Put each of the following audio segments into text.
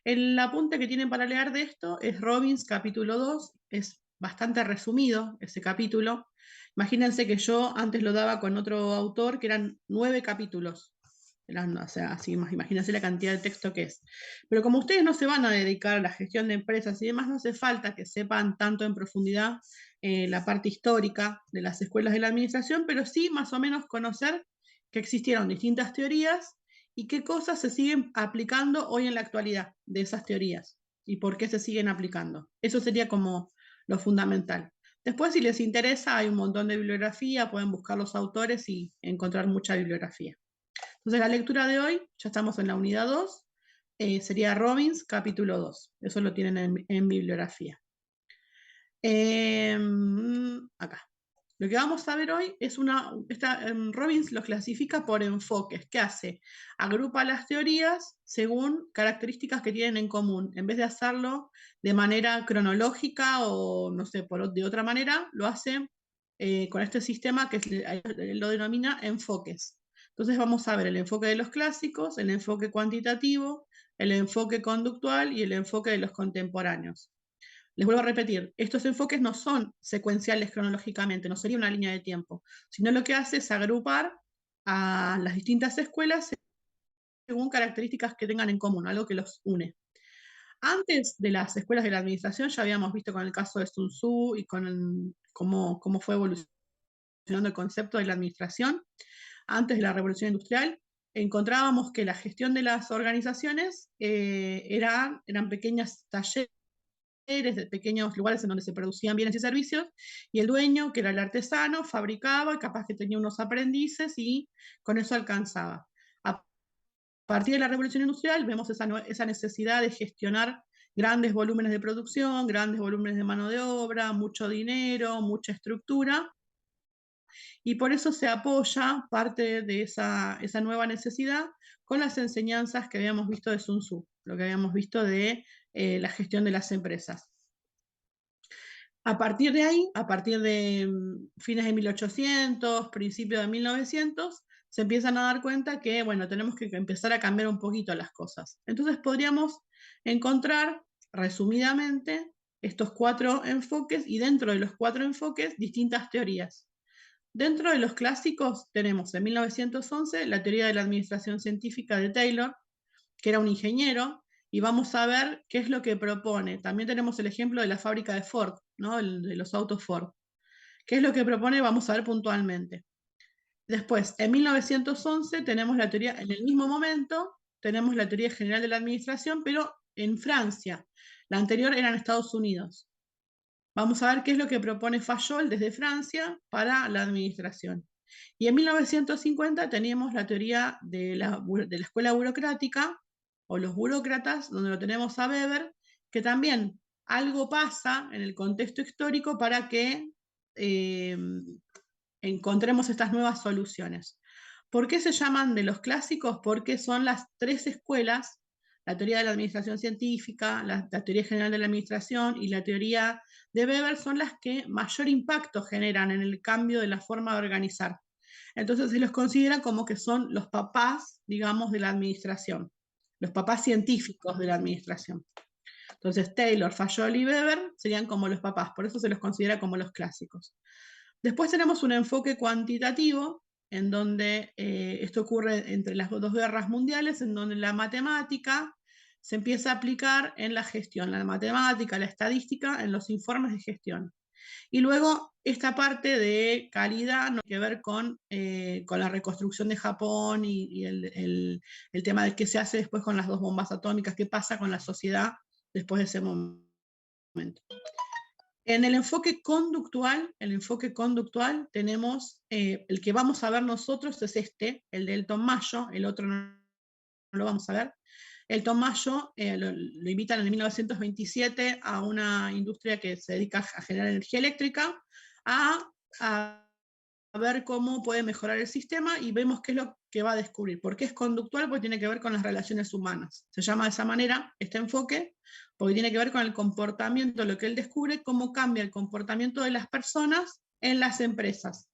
El apunte que tienen para leer de esto es Robbins capítulo 2, es bastante resumido ese capítulo. Imagínense que yo antes lo daba con otro autor que eran 9 capítulos. O sea, así imagínense la cantidad de texto que es. Pero como ustedes no se van a dedicar a la gestión de empresas y demás, no hace falta que sepan tanto en profundidad la parte histórica de las escuelas de la administración, pero sí más o menos conocer que existieron distintas teorías y qué cosas se siguen aplicando hoy en la actualidad de esas teorías y por qué se siguen aplicando. Eso sería como lo fundamental. Después, si les interesa, hay un montón de bibliografía, pueden buscar los autores y encontrar mucha bibliografía. Entonces, la lectura de hoy, ya estamos en la unidad 2, sería Robbins, capítulo 2. Eso lo tienen en bibliografía. Acá. Lo que vamos a ver hoy es Robbins lo clasifica por enfoques. ¿Qué hace? Agrupa las teorías según características que tienen en común. En vez de hacerlo de manera cronológica o, no sé, de otra manera, lo hace con este sistema que lo denomina enfoques. Entonces vamos a ver el enfoque de los clásicos, el enfoque cuantitativo, el enfoque conductual y el enfoque de los contemporáneos. Les vuelvo a repetir, estos enfoques no son secuenciales cronológicamente, no sería una línea de tiempo, sino lo que hace es agrupar a las distintas escuelas según características que tengan en común, algo que los une. Antes de las escuelas de la administración ya habíamos visto con el caso de Sun Tzu y con cómo fue evolucionando el concepto de la administración. Antes de la Revolución Industrial, encontrábamos que la gestión de las organizaciones eran pequeños talleres de pequeños lugares en donde se producían bienes y servicios, y el dueño, que era el artesano, fabricaba, capaz que tenía unos aprendices y con eso alcanzaba. A partir de la Revolución Industrial vemos esa necesidad de gestionar grandes volúmenes de producción, grandes volúmenes de mano de obra, mucho dinero, mucha estructura, y por eso se apoya parte de esa nueva necesidad con las enseñanzas que habíamos visto de Sun Tzu, lo que habíamos visto de la gestión de las empresas. A partir de ahí, a partir de fines de 1800, principios de 1900, se empiezan a dar cuenta que, bueno, tenemos que empezar a cambiar un poquito las cosas. Entonces podríamos encontrar, resumidamente, estos 4 enfoques y dentro de los 4 enfoques, distintas teorías. Dentro de los clásicos tenemos en 1911 la teoría de la administración científica de Taylor, que era un ingeniero, y vamos a ver qué es lo que propone. También tenemos el ejemplo de la fábrica de Ford, ¿no? De los autos Ford. ¿Qué es lo que propone? Vamos a ver puntualmente. Después, en 1911 tenemos la teoría, en el mismo momento, tenemos la teoría general de la administración, pero en Francia. La anterior era en Estados Unidos. Vamos a ver qué es lo que propone Fayol desde Francia para la administración. Y en 1950 teníamos la teoría de la escuela burocrática, o los burócratas, donde lo tenemos a Weber, que también algo pasa en el contexto histórico para que encontremos estas nuevas soluciones. ¿Por qué se llaman de los clásicos? Porque son las 3 escuelas, la teoría de la administración científica, la teoría general de la administración y la teoría de Weber, son las que mayor impacto generan en el cambio de la forma de organizar. Entonces se los considera como que son los papás, digamos, de la administración, los papás científicos de la administración. Entonces Taylor, Fayol y Weber serían como los papás, por eso se los considera como los clásicos. Después tenemos un enfoque cuantitativo, en donde esto ocurre entre las 2 guerras mundiales, en donde la matemática se empieza a aplicar en la gestión, la matemática, la estadística, en los informes de gestión. Y luego esta parte de calidad no tiene que ver con la reconstrucción de Japón y el tema de qué se hace después con las 2 bombas atómicas, qué pasa con la sociedad después de ese momento. En el enfoque conductual tenemos, el que vamos a ver nosotros es el de Elton Mayo, el otro no lo vamos a ver. Elton Mayo lo invitan en 1927 a una industria que se dedica a generar energía eléctrica, a ver cómo puede mejorar el sistema, y vemos qué es lo que va a descubrir. ¿Por qué es conductual? Porque tiene que ver con las relaciones humanas. Se llama de esa manera este enfoque, porque tiene que ver con el comportamiento, lo que él descubre, cómo cambia el comportamiento de las personas en las empresas.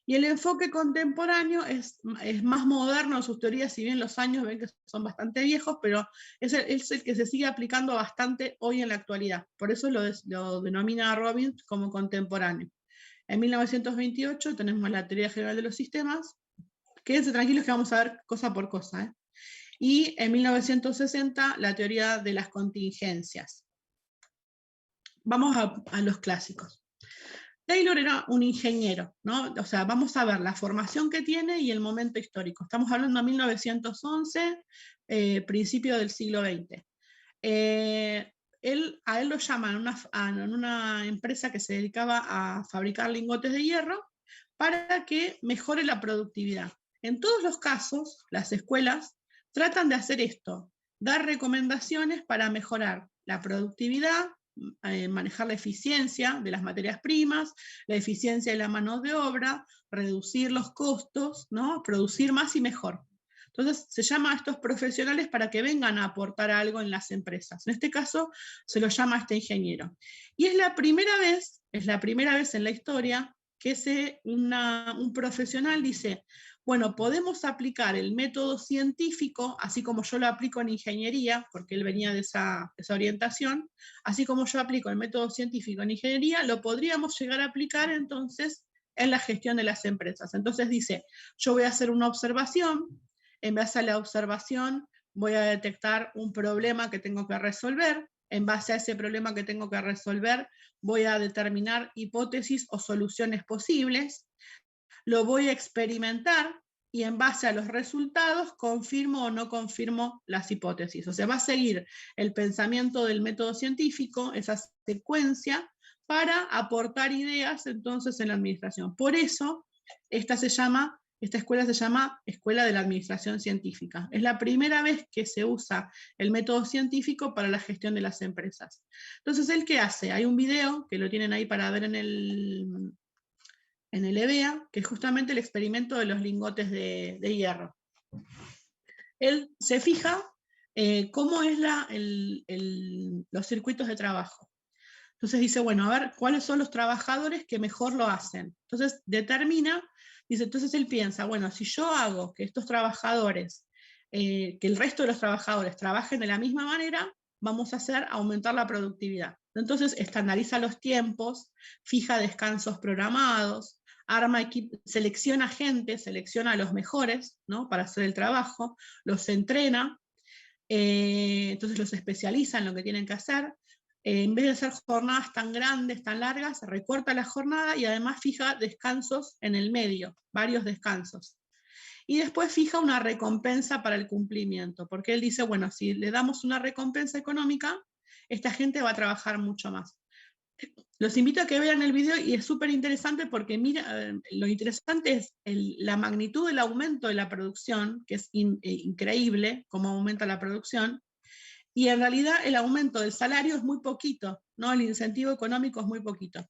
Y el enfoque contemporáneo es más moderno, sus teorías, si bien los años ven que son bastante viejos, pero es el que se sigue aplicando bastante hoy en la actualidad. Por eso lo denomina Robbins como contemporáneo. En 1928 tenemos la teoría general de los sistemas. Quédense tranquilos que vamos a ver cosa por cosa, ¿eh? Y en 1960 la teoría de las contingencias. Vamos a los clásicos. Taylor era un ingeniero, ¿no? O sea, vamos a ver la formación que tiene y el momento histórico. Estamos hablando de 1911, principio del siglo XX. A él lo llaman en una empresa que se dedicaba a fabricar lingotes de hierro para que mejore la productividad. En todos los casos, las escuelas tratan de hacer esto, dar recomendaciones para mejorar la productividad, manejar la eficiencia de las materias primas, la eficiencia de la mano de obra, reducir los costos, ¿no? Producir más y mejor. Entonces se llama a estos profesionales para que vengan a aportar algo en las empresas. En este caso se lo llama a este ingeniero. Y es la primera vez en la historia que un profesional dice, bueno, podemos aplicar el método científico, así como yo lo aplico en ingeniería, porque él venía de esa orientación, así como yo aplico el método científico en ingeniería, lo podríamos llegar a aplicar entonces en la gestión de las empresas. Entonces dice, yo voy a hacer una observación, en base a la observación voy a detectar un problema que tengo que resolver, en base a ese problema que tengo que resolver voy a determinar hipótesis o soluciones posibles, lo voy a experimentar y en base a los resultados confirmo o no confirmo las hipótesis. O sea, va a seguir el pensamiento del método científico, esa secuencia, para aportar ideas entonces en la administración. Por eso, esta escuela se llama Escuela de la Administración Científica. Es la primera vez que se usa el método científico para la gestión de las empresas. Entonces, ¿él qué hace? Hay un video que lo tienen ahí para ver en el EBEA, que es justamente el experimento de los lingotes de hierro. Él se fija cómo es los circuitos de trabajo. Entonces dice, bueno, a ver, ¿cuáles son los trabajadores que mejor lo hacen? Entonces entonces él piensa, bueno, si yo hago que estos trabajadores, que el resto de los trabajadores trabajen de la misma manera, vamos a hacer aumentar la productividad. Entonces estandariza los tiempos, fija descansos programados, selecciona gente, selecciona a los mejores, ¿no? Para hacer el trabajo, los entrena, entonces los especializa en lo que tienen que hacer. En vez de hacer jornadas tan grandes, tan largas, recorta la jornada y además fija descansos en el medio, varios descansos. Y después fija una recompensa para el cumplimiento, porque él dice, bueno, si le damos una recompensa económica, esta gente va a trabajar mucho más. Los invito a que vean el video y es súper interesante porque mira, lo interesante es la magnitud del aumento de la producción, que es increíble cómo aumenta la producción, y en realidad el aumento del salario es muy poquito, ¿no? El incentivo económico es muy poquito.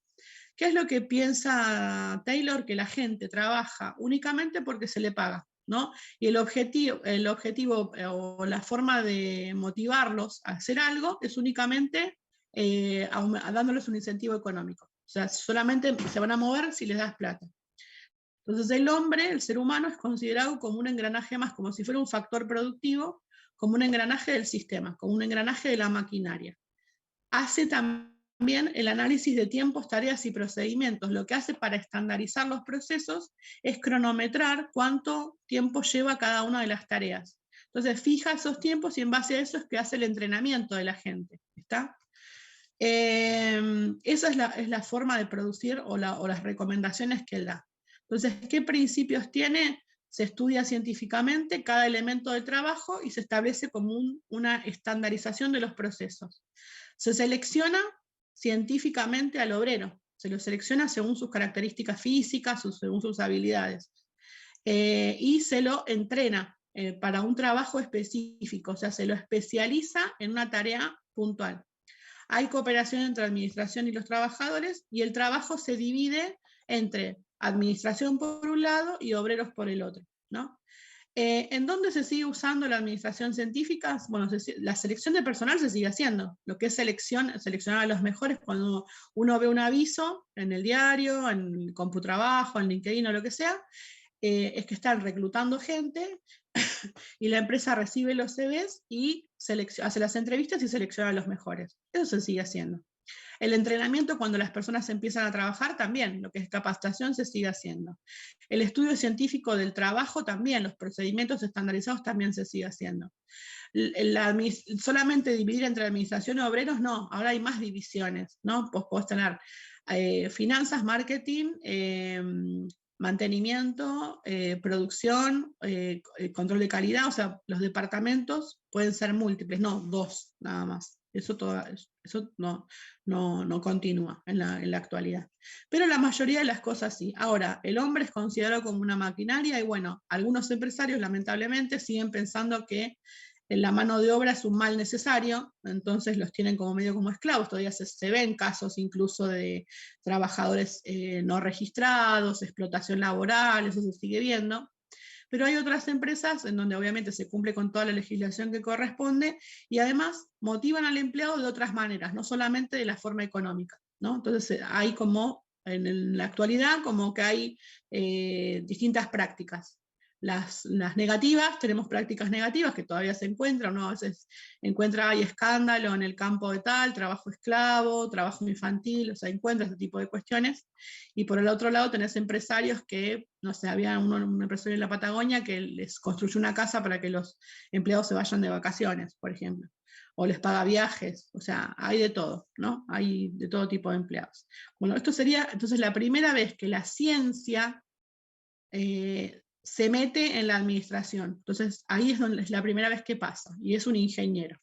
¿Qué es lo que piensa Taylor? Que la gente trabaja únicamente porque se le paga, ¿no? Y el objetivo o la forma de motivarlos a hacer algo es únicamente dándoles un incentivo económico. O sea, solamente se van a mover si les das plata. Entonces el hombre, el ser humano, es considerado como un engranaje más, como si fuera un factor productivo, como un engranaje del sistema, como un engranaje de la maquinaria. Hace también el análisis de tiempos, tareas y procedimientos. Lo que hace para estandarizar los procesos es cronometrar cuánto tiempo lleva cada una de las tareas. Entonces fija esos tiempos y en base a eso es que hace el entrenamiento de la gente. ¿Está? Esa es la forma de producir o las recomendaciones que él da. Entonces, ¿qué principios tiene? Se estudia científicamente cada elemento de trabajo y se establece como una estandarización de los procesos. Se selecciona científicamente al obrero, se lo selecciona según sus características físicas, según sus habilidades, y se lo entrena para un trabajo específico, o sea, se lo especializa en una tarea puntual. Hay cooperación entre administración y los trabajadores y el trabajo se divide entre administración por un lado y obreros por el otro, ¿no? ¿En dónde se sigue usando la administración científica? Bueno, la selección de personal se sigue haciendo. Lo que es seleccionar a los mejores, cuando uno ve un aviso en el diario, en el CompuTrabajo, en LinkedIn o lo que sea, es que están reclutando gente y la empresa recibe los CVs y hace las entrevistas y selecciona a los mejores. Eso se sigue haciendo. El entrenamiento, cuando las personas empiezan a trabajar, también, lo que es capacitación, se sigue haciendo. El estudio científico del trabajo también, los procedimientos estandarizados también se sigue haciendo. Solamente dividir entre administración y obreros, no, ahora hay más divisiones, ¿no? Pues podés tener finanzas, marketing, mantenimiento, producción, control de calidad, o sea, los departamentos pueden ser múltiples, no 2 nada más. Eso no continúa en la actualidad. Pero la mayoría de las cosas sí. Ahora, el hombre es considerado como una maquinaria y bueno, algunos empresarios lamentablemente siguen pensando que la mano de obra es un mal necesario, entonces los tienen como medio como esclavos. Todavía se ven casos incluso de trabajadores no registrados, explotación laboral, eso se sigue viendo. Pero hay otras empresas en donde obviamente se cumple con toda la legislación que corresponde y además motivan al empleado de otras maneras, no solamente de la forma económica, ¿no? Entonces hay como, en la actualidad, como que hay distintas prácticas. Las negativas, tenemos prácticas negativas que todavía se encuentran, ¿no? A veces hay escándalo en el campo de tal, trabajo esclavo, trabajo infantil, o sea, encuentra ese tipo de cuestiones. Y por el otro lado tenés empresarios que, no sé, había un empresario en la Patagonia que les construyó una casa para que los empleados se vayan de vacaciones, por ejemplo, o les paga viajes, o sea, hay de todo, ¿no? Hay de todo tipo de empleados. Bueno, esto sería entonces la primera vez que la ciencia se mete en la administración. Entonces ahí es la primera vez que pasa, y es un ingeniero.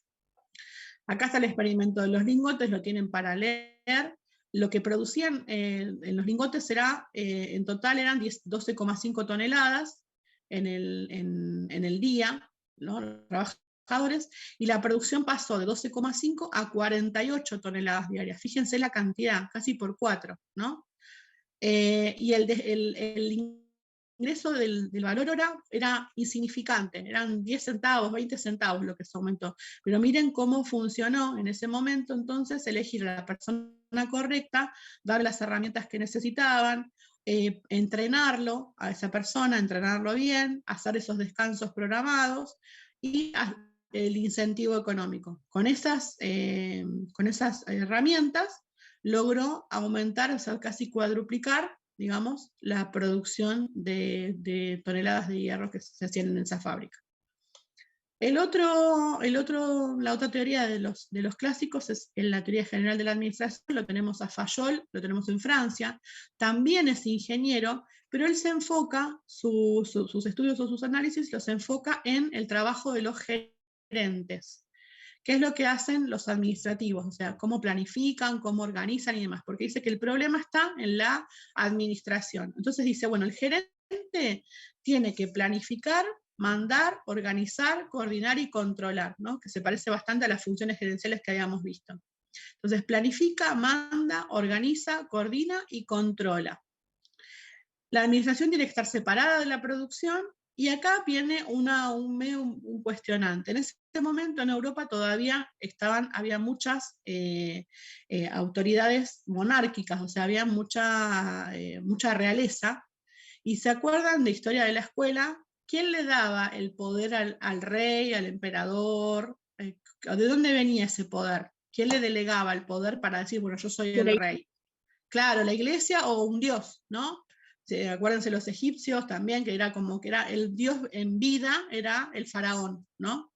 Acá está el experimento de los lingotes, lo tienen para leer. Lo que producían en los lingotes en total eran 12,5 toneladas en el día, ¿no? Los trabajadores, y la producción pasó de 12,5 a 48 toneladas diarias. Fíjense la cantidad, casi por 4, ¿no? Y el ingreso del valor hora era insignificante, eran 10 centavos, 20 centavos lo que se aumentó. Pero miren cómo funcionó en ese momento, entonces, elegir a la persona correcta, dar las herramientas que necesitaban, entrenarlo a esa persona, entrenarlo bien, hacer esos descansos programados y el incentivo económico. Con esas herramientas logró aumentar, o sea, casi cuadruplicar, digamos, la producción de toneladas de hierro que se hacían en esa fábrica. La otra teoría de los clásicos es en la teoría general de la administración, lo tenemos a Fayol, lo tenemos en Francia, también es ingeniero, pero él se enfoca, sus estudios o sus análisis los enfoca en el trabajo de los gerentes. ¿Qué es lo que hacen los administrativos? O sea, cómo planifican, cómo organizan y demás, porque dice que el problema está en la administración. Entonces dice, bueno, el gerente tiene que planificar, mandar, organizar, coordinar y controlar, ¿no? Que se parece bastante a las funciones gerenciales que habíamos visto. Entonces, planifica, manda, organiza, coordina y controla. La administración tiene que estar separada de la producción y acá viene un cuestionante. En ese momento en Europa todavía había muchas autoridades monárquicas, o sea, había mucha realeza. Y se acuerdan de historia de la escuela, ¿quién le daba el poder al rey, al emperador? ¿De dónde venía ese poder? ¿Quién le delegaba el poder para decir, bueno, yo soy el rey? Claro, la iglesia o un dios, ¿no? Acuérdense los egipcios también, que era como que era el dios en vida, era el faraón, ¿no?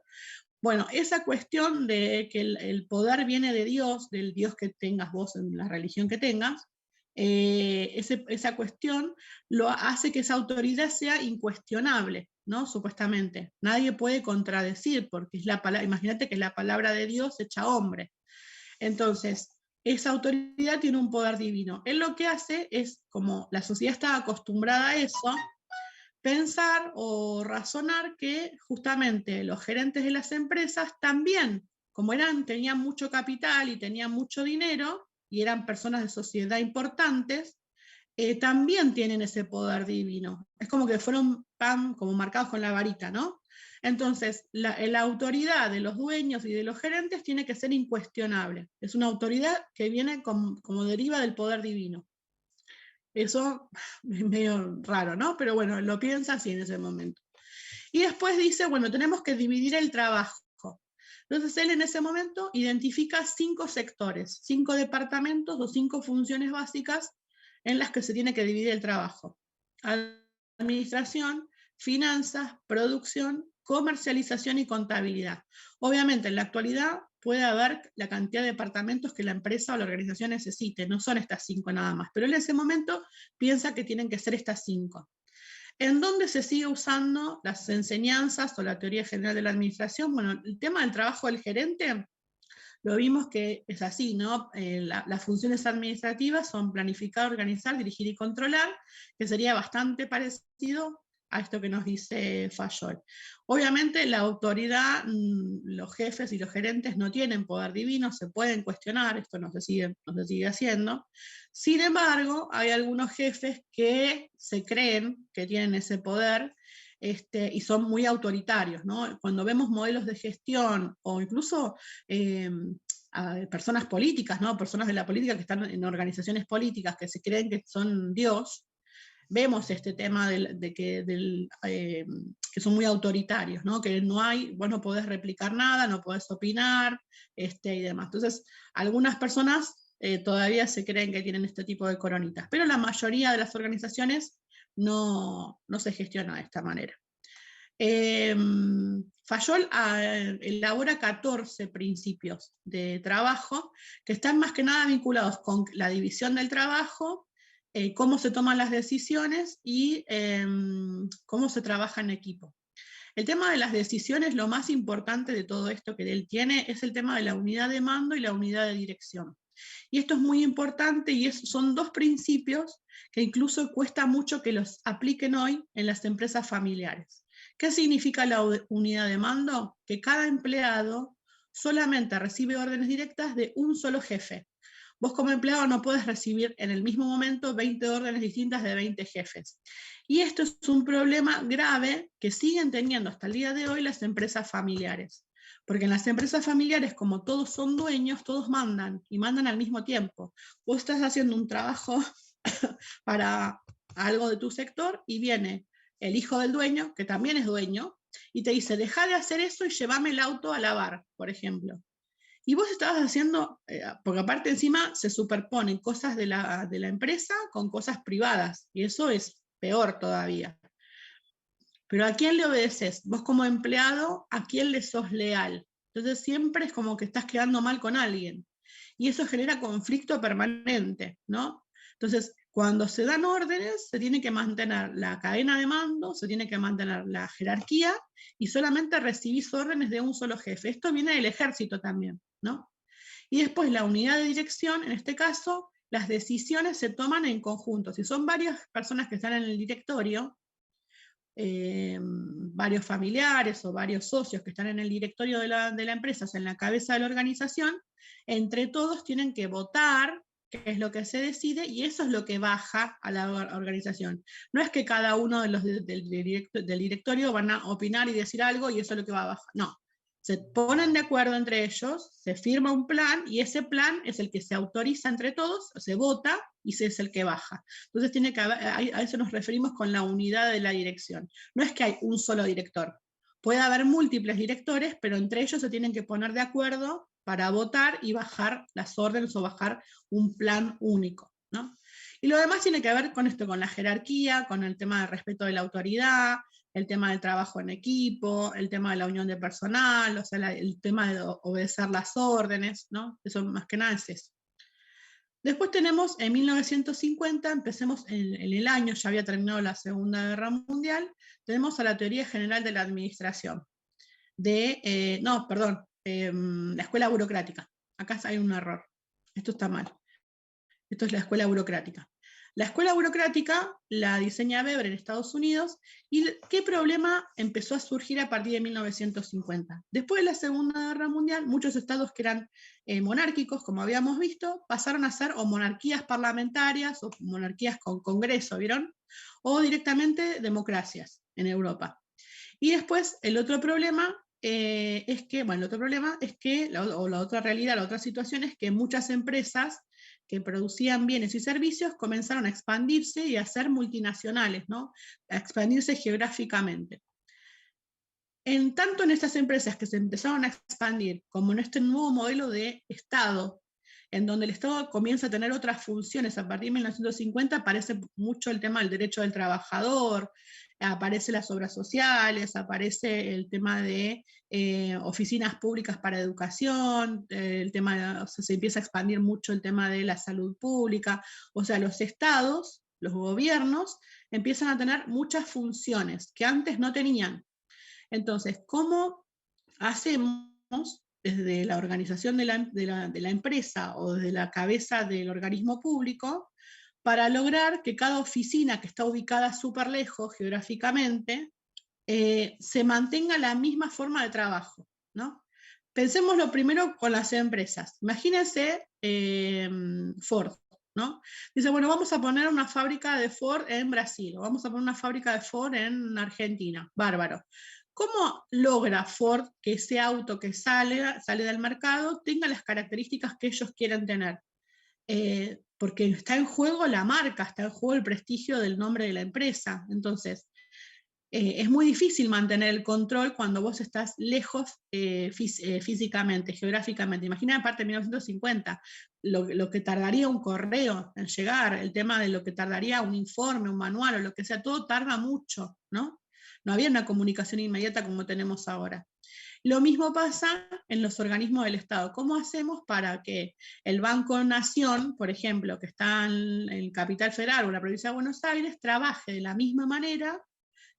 Bueno, esa cuestión de que el poder viene de Dios, del Dios que tengas vos en la religión que tengas, esa cuestión lo hace que esa autoridad sea incuestionable, ¿no? Supuestamente. Nadie puede contradecir, porque es la palabra, imagínate que es la palabra de Dios hecha hombre. Entonces, esa autoridad tiene un poder divino. Él lo que hace es, como la sociedad está acostumbrada a eso, pensar o razonar que justamente los gerentes de las empresas también, como tenían mucho capital y tenían mucho dinero, y eran personas de sociedad importantes, también tienen ese poder divino. Es como que fueron como marcados con la varita, ¿no? Entonces, la autoridad de los dueños y de los gerentes tiene que ser incuestionable. Es una autoridad que viene como deriva del poder divino. Eso es medio raro, ¿no? Pero bueno, lo piensa así en ese momento. Y después dice, bueno, tenemos que dividir el trabajo. Entonces él en ese momento identifica 5 sectores, 5 departamentos o 5 funciones básicas en las que se tiene que dividir el trabajo. Administración, finanzas, producción, comercialización y contabilidad. Obviamente en la actualidad puede haber la cantidad de departamentos que la empresa o la organización necesite, no son estas 5 nada más, pero en ese momento piensa que tienen que ser estas 5. ¿En dónde se sigue usando las enseñanzas o la teoría general de la administración? Bueno, el tema del trabajo del gerente, lo vimos que es así, ¿no? Las funciones administrativas son planificar, organizar, dirigir y controlar, que sería bastante parecido a esto que nos dice Fayol. Obviamente la autoridad, los jefes y los gerentes no tienen poder divino, se pueden cuestionar, esto no se sigue haciendo. Sin embargo, hay algunos jefes que se creen que tienen ese poder y son muy autoritarios, ¿no? Cuando vemos modelos de gestión o incluso a personas políticas, ¿no? Personas de la política que están en organizaciones políticas que se creen que son Dios, vemos este tema que son muy autoritarios, ¿no? Que no hay, vos no podés replicar nada, no podés opinar, y demás. Entonces, algunas personas todavía se creen que tienen este tipo de coronitas, pero la mayoría de las organizaciones no se gestiona de esta manera. Fayol elabora 14 principios de trabajo que están más que nada vinculados con la división del trabajo, cómo se toman las decisiones y cómo se trabaja en equipo. El tema de las decisiones, lo más importante de todo esto que él tiene, es el tema de la unidad de mando y la unidad de dirección. Y esto es muy importante y son 2 principios que incluso cuesta mucho que los apliquen hoy en las empresas familiares. ¿Qué significa la unidad de mando? Que cada empleado solamente recibe órdenes directas de un solo jefe. Vos como empleado no puedes recibir en el mismo momento 20 órdenes distintas de 20 jefes. Y esto es un problema grave que siguen teniendo hasta el día de hoy las empresas familiares. Porque en las empresas familiares, como todos son dueños, todos mandan y mandan al mismo tiempo. Vos estás haciendo un trabajo para algo de tu sector y viene el hijo del dueño, que también es dueño, y te dice, deja de hacer eso y llévame el auto a lavar, por ejemplo. Y vos estabas haciendo, porque aparte encima se superponen cosas de la empresa con cosas privadas, y eso es peor todavía. Pero ¿a quién le obedeces? Vos como empleado, ¿a quién le sos leal? Entonces siempre es como que estás quedando mal con alguien. Y eso genera conflicto permanente, ¿no? Entonces, cuando se dan órdenes, se tiene que mantener la cadena de mando, se tiene que mantener la jerarquía y solamente recibís órdenes de un solo jefe. Esto viene del ejército también, ¿no? Y después la unidad de dirección, en este caso, las decisiones se toman en conjunto. Si son varias personas que están en el directorio, varios familiares o varios socios que están en el directorio de la empresa, o sea, en la cabeza de la organización, entre todos tienen que votar qué es lo que se decide y eso es lo que baja a la organización. No es que cada uno de los del directorio van a opinar y decir algo y eso es lo que va a bajar, no. Se ponen de acuerdo entre ellos, se firma un plan y ese plan es el que se autoriza entre todos, se vota y ese es el que baja. Entonces tiene que haber, a eso nos referimos con la unidad de la dirección. No es que hay un solo director. Puede haber múltiples directores, pero entre ellos se tienen que poner de acuerdo para votar y bajar las órdenes o bajar un plan único, ¿no? Y lo demás tiene que ver con esto, con la jerarquía, con el tema del respeto de la autoridad, el tema del trabajo en equipo, el tema de la unión de personal, o sea, el tema de obedecer las órdenes, ¿no? Eso más que nada es eso. Después tenemos en 1950, empecemos en el año, ya había terminado la Segunda Guerra Mundial, tenemos a la teoría general de la administración, la escuela burocrática. Acá hay un error, esto está mal. Esto es la escuela burocrática. La escuela burocrática la diseña Weber en Estados Unidos, y ¿qué problema empezó a surgir a partir de 1950? Después de la Segunda Guerra Mundial, muchos estados que eran monárquicos, como habíamos visto, pasaron a ser o monarquías parlamentarias o monarquías con congreso, ¿vieron? O directamente democracias en Europa. Y después el otro problema es que, bueno, el otro problema es que, o la otra realidad, la otra situación es que muchas empresas que producían bienes y servicios comenzaron a expandirse y a ser multinacionales, ¿no? A expandirse geográficamente. Tanto en estas empresas que se empezaron a expandir, como en este nuevo modelo de Estado, en donde el Estado comienza a tener otras funciones a partir de 1950, aparece mucho el tema del derecho del trabajador, aparecen las obras sociales, aparece el tema de oficinas públicas para educación, el tema, o sea, se empieza a expandir mucho el tema de la salud pública, o sea, los estados, los gobiernos, empiezan a tener muchas funciones que antes no tenían. Entonces, ¿cómo hacemos desde la organización de la empresa o desde la cabeza del organismo público para lograr que cada oficina que está ubicada súper lejos geográficamente se mantenga la misma forma de trabajo, ¿no? Pensémoslo primero con las empresas. Imagínense Ford, ¿no? Dice, bueno, vamos a poner una fábrica de Ford en Brasil, o vamos a poner una fábrica de Ford en Argentina. Bárbaro. ¿Cómo logra Ford que ese auto que sale del mercado tenga las características que ellos quieren tener? Porque está en juego la marca, está en juego el prestigio del nombre de la empresa. Entonces, es muy difícil mantener el control cuando vos estás lejos físicamente, geográficamente. Imagina, aparte de 1950, lo que tardaría un correo en llegar, el tema de lo que tardaría un informe, un manual o lo que sea, todo tarda mucho, ¿no? No había una comunicación inmediata como tenemos ahora. Lo mismo pasa en los organismos del Estado. ¿Cómo hacemos para que el Banco Nación, por ejemplo, que está en Capital Federal o en la provincia de Buenos Aires, trabaje de la misma manera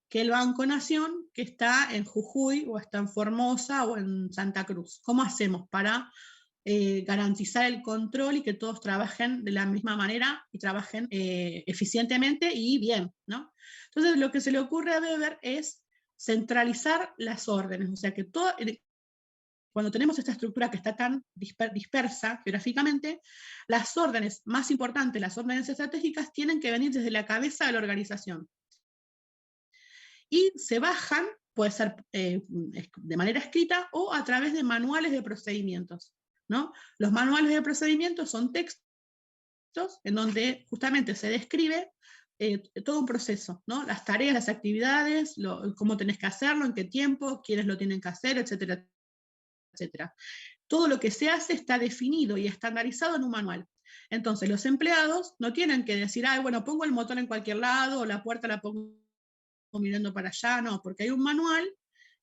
que el Banco Nación que está en Jujuy o está en Formosa o en Santa Cruz? ¿Cómo hacemos para garantizar el control y que todos trabajen de la misma manera y trabajen eficientemente y bien, ¿no? Entonces, lo que se le ocurre a Weber es centralizar las órdenes, o sea que todo, cuando tenemos esta estructura que está tan dispersa geográficamente, las órdenes más importantes, las órdenes estratégicas, tienen que venir desde la cabeza de la organización. Y se bajan, puede ser de manera escrita o a través de manuales de procedimientos, ¿no? Los manuales de procedimientos son textos en donde justamente se describe todo un proceso, ¿no? Las tareas, las actividades, cómo tenés que hacerlo, en qué tiempo, quiénes lo tienen que hacer, etcétera, etcétera. Todo lo que se hace está definido y estandarizado en un manual. Entonces, los empleados no tienen que decir, ah, bueno, pongo el motor en cualquier lado, o la puerta la pongo mirando para allá, no, porque hay un manual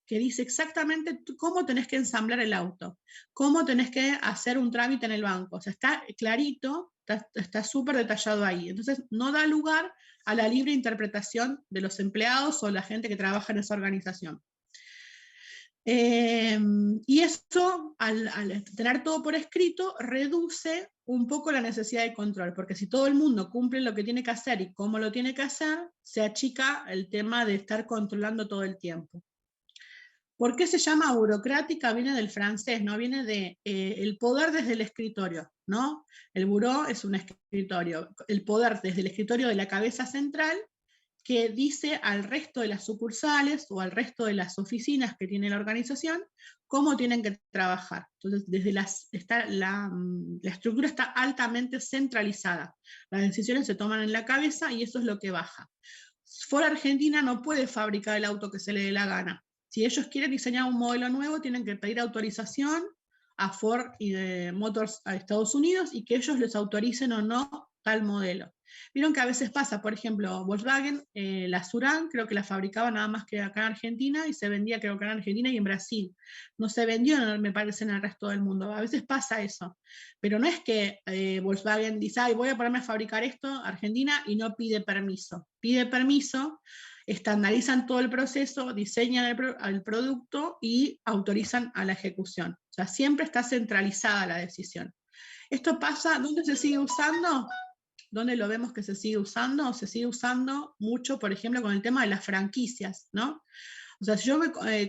que dice exactamente cómo tenés que ensamblar el auto, cómo tenés que hacer un trámite en el banco. O sea, está clarito, está súper detallado ahí. Entonces, no da lugar a la libre interpretación de los empleados o la gente que trabaja en esa organización. Y eso, al tener todo por escrito, reduce un poco la necesidad de control, porque si todo el mundo cumple lo que tiene que hacer y cómo lo tiene que hacer, se achica el tema de estar controlando todo el tiempo. ¿Por qué se llama burocrática? Viene del francés, ¿no? Viene de el poder desde el escritorio, ¿no? El buró es un escritorio. El poder desde el escritorio de la cabeza central que dice al resto de las sucursales o al resto de las oficinas que tiene la organización cómo tienen que trabajar. Entonces, desde la estructura está altamente centralizada. Las decisiones se toman en la cabeza y eso es lo que baja. Ford Argentina no puede fabricar el auto que se le dé la gana. Si ellos quieren diseñar un modelo nuevo, tienen que pedir autorización a Ford y de Motors a Estados Unidos y que ellos les autoricen o no tal modelo. Vieron que a veces pasa, por ejemplo, Volkswagen, la Surán, creo que la fabricaba nada más que acá en Argentina y se vendía creo que en Argentina y en Brasil. No se vendió, me parece, en el resto del mundo. A veces pasa eso. Pero no es que Volkswagen dice, ay, voy a ponerme a fabricar esto Argentina y no pide permiso. Pide permiso, estandarizan todo el proceso, diseñan el producto y autorizan a la ejecución. O sea, siempre está centralizada la decisión. Esto pasa, ¿dónde se sigue usando? ¿Dónde lo vemos que se sigue usando? Se sigue usando mucho, por ejemplo, con el tema de las franquicias, ¿no? O sea, si yo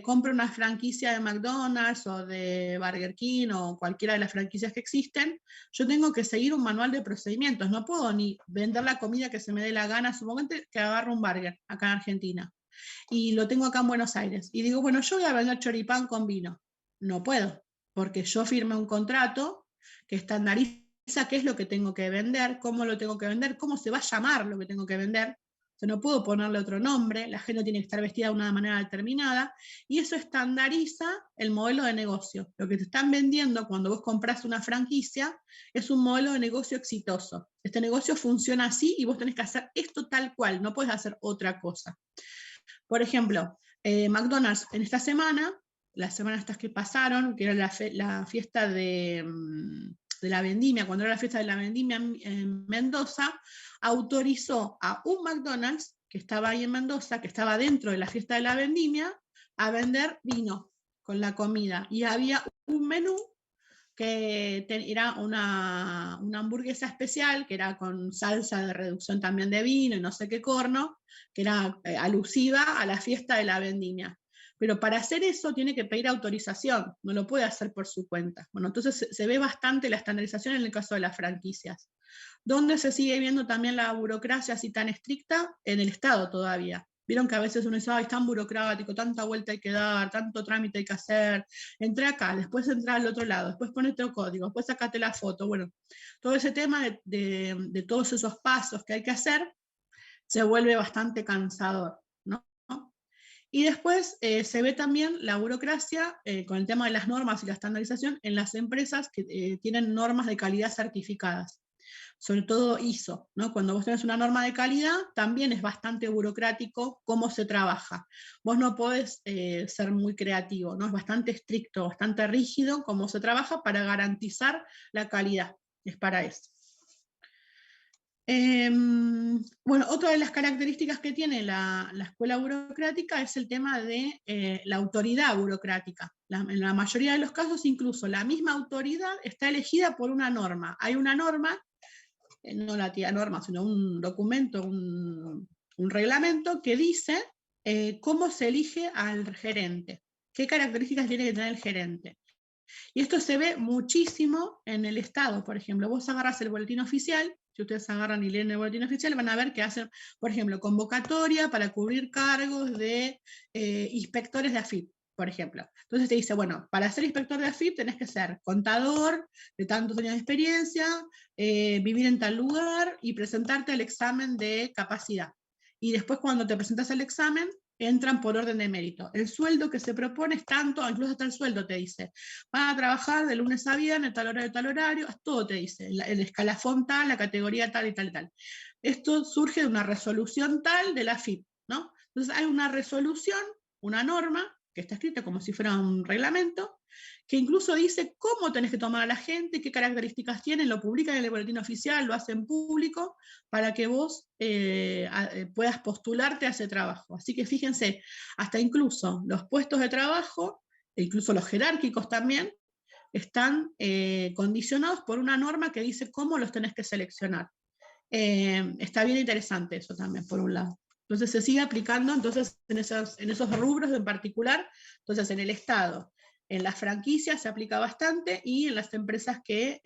compro una franquicia de McDonald's o de Burger King o cualquiera de las franquicias que existen, yo tengo que seguir un manual de procedimientos. No puedo ni vender la comida que se me dé la gana. Supongo que agarro un burger acá en Argentina y lo tengo acá en Buenos Aires. Y digo, bueno, yo voy a vender choripán con vino. No puedo, porque yo firmé un contrato que estandariza qué es lo que tengo que vender, cómo lo tengo que vender, cómo se va a llamar lo que tengo que vender. O sea, no puedo ponerle otro nombre, la gente tiene que estar vestida de una manera determinada, y eso estandariza el modelo de negocio. Lo que te están vendiendo cuando vos compras una franquicia es un modelo de negocio exitoso. Este negocio funciona así y vos tenés que hacer esto tal cual, no puedes hacer otra cosa. Por ejemplo, McDonald's en esta semana, las semanas estas que pasaron, que era la fiesta de la vendimia, cuando era la fiesta de la vendimia en Mendoza, autorizó a un McDonald's que estaba ahí en Mendoza, que estaba dentro de la fiesta de la vendimia, a vender vino con la comida. Y había un menú que era una hamburguesa especial, que era con salsa de reducción también de vino y no sé qué corno, que era alusiva a la fiesta de la vendimia. Pero para hacer eso tiene que pedir autorización, no lo puede hacer por su cuenta. Bueno, entonces se ve bastante la estandarización en el caso de las franquicias. ¿Dónde se sigue viendo también la burocracia así tan estricta? En el Estado todavía. Vieron que a veces uno dice, ay, es tan burocrático, tanta vuelta hay que dar, tanto trámite hay que hacer. Entré acá, después entré al otro lado, después ponete el código, después sacate la foto. Bueno, todo ese tema de todos esos pasos que hay que hacer se vuelve bastante cansador, ¿no? Y después se ve también la burocracia con el tema de las normas y la estandarización en las empresas que tienen normas de calidad certificadas, sobre todo ISO, ¿no? Cuando vos tenés una norma de calidad, también es bastante burocrático cómo se trabaja. Vos no podés ser muy creativo, ¿no? Es bastante estricto, bastante rígido cómo se trabaja para garantizar la calidad. Es para eso. Bueno, otra de las características que tiene la escuela burocrática es el tema de la autoridad burocrática. En la mayoría de los casos, incluso la misma autoridad está elegida por una norma. Hay una norma, no la tía norma, sino un documento, un reglamento que dice cómo se elige al gerente, qué características tiene que tener el gerente. Y esto se ve muchísimo en el Estado, por ejemplo. Vos agarras el boletín oficial, si ustedes agarran y leen el boletín oficial, van a ver que hacen, por ejemplo, convocatoria para cubrir cargos de inspectores de AFIP, por ejemplo. Entonces te dice, bueno, para ser inspector de AFIP tenés que ser contador, de tantos años de experiencia, vivir en tal lugar y presentarte al examen de capacidad. Y después cuando te presentas al examen, entran por orden de mérito. El sueldo que se propone es tanto, incluso hasta el sueldo te dice, van a trabajar de lunes a viernes, tal horario, todo te dice, el escalafón tal, la categoría tal y tal y tal. Esto surge de una resolución tal de la FIP, ¿no? Entonces hay una resolución, una norma, que está escrita como si fuera un reglamento, que incluso dice cómo tenés que tomar a la gente, qué características tienen, lo publican en el boletín oficial, lo hacen público, para que vos puedas postularte a ese trabajo. Así que fíjense, hasta incluso los puestos de trabajo, e incluso los jerárquicos también, están condicionados por una norma que dice cómo los tenés que seleccionar. Está bien interesante eso también, por un lado. Entonces se sigue aplicando entonces, en esos rubros en particular, entonces en el Estado, en las franquicias se aplica bastante y en las empresas que,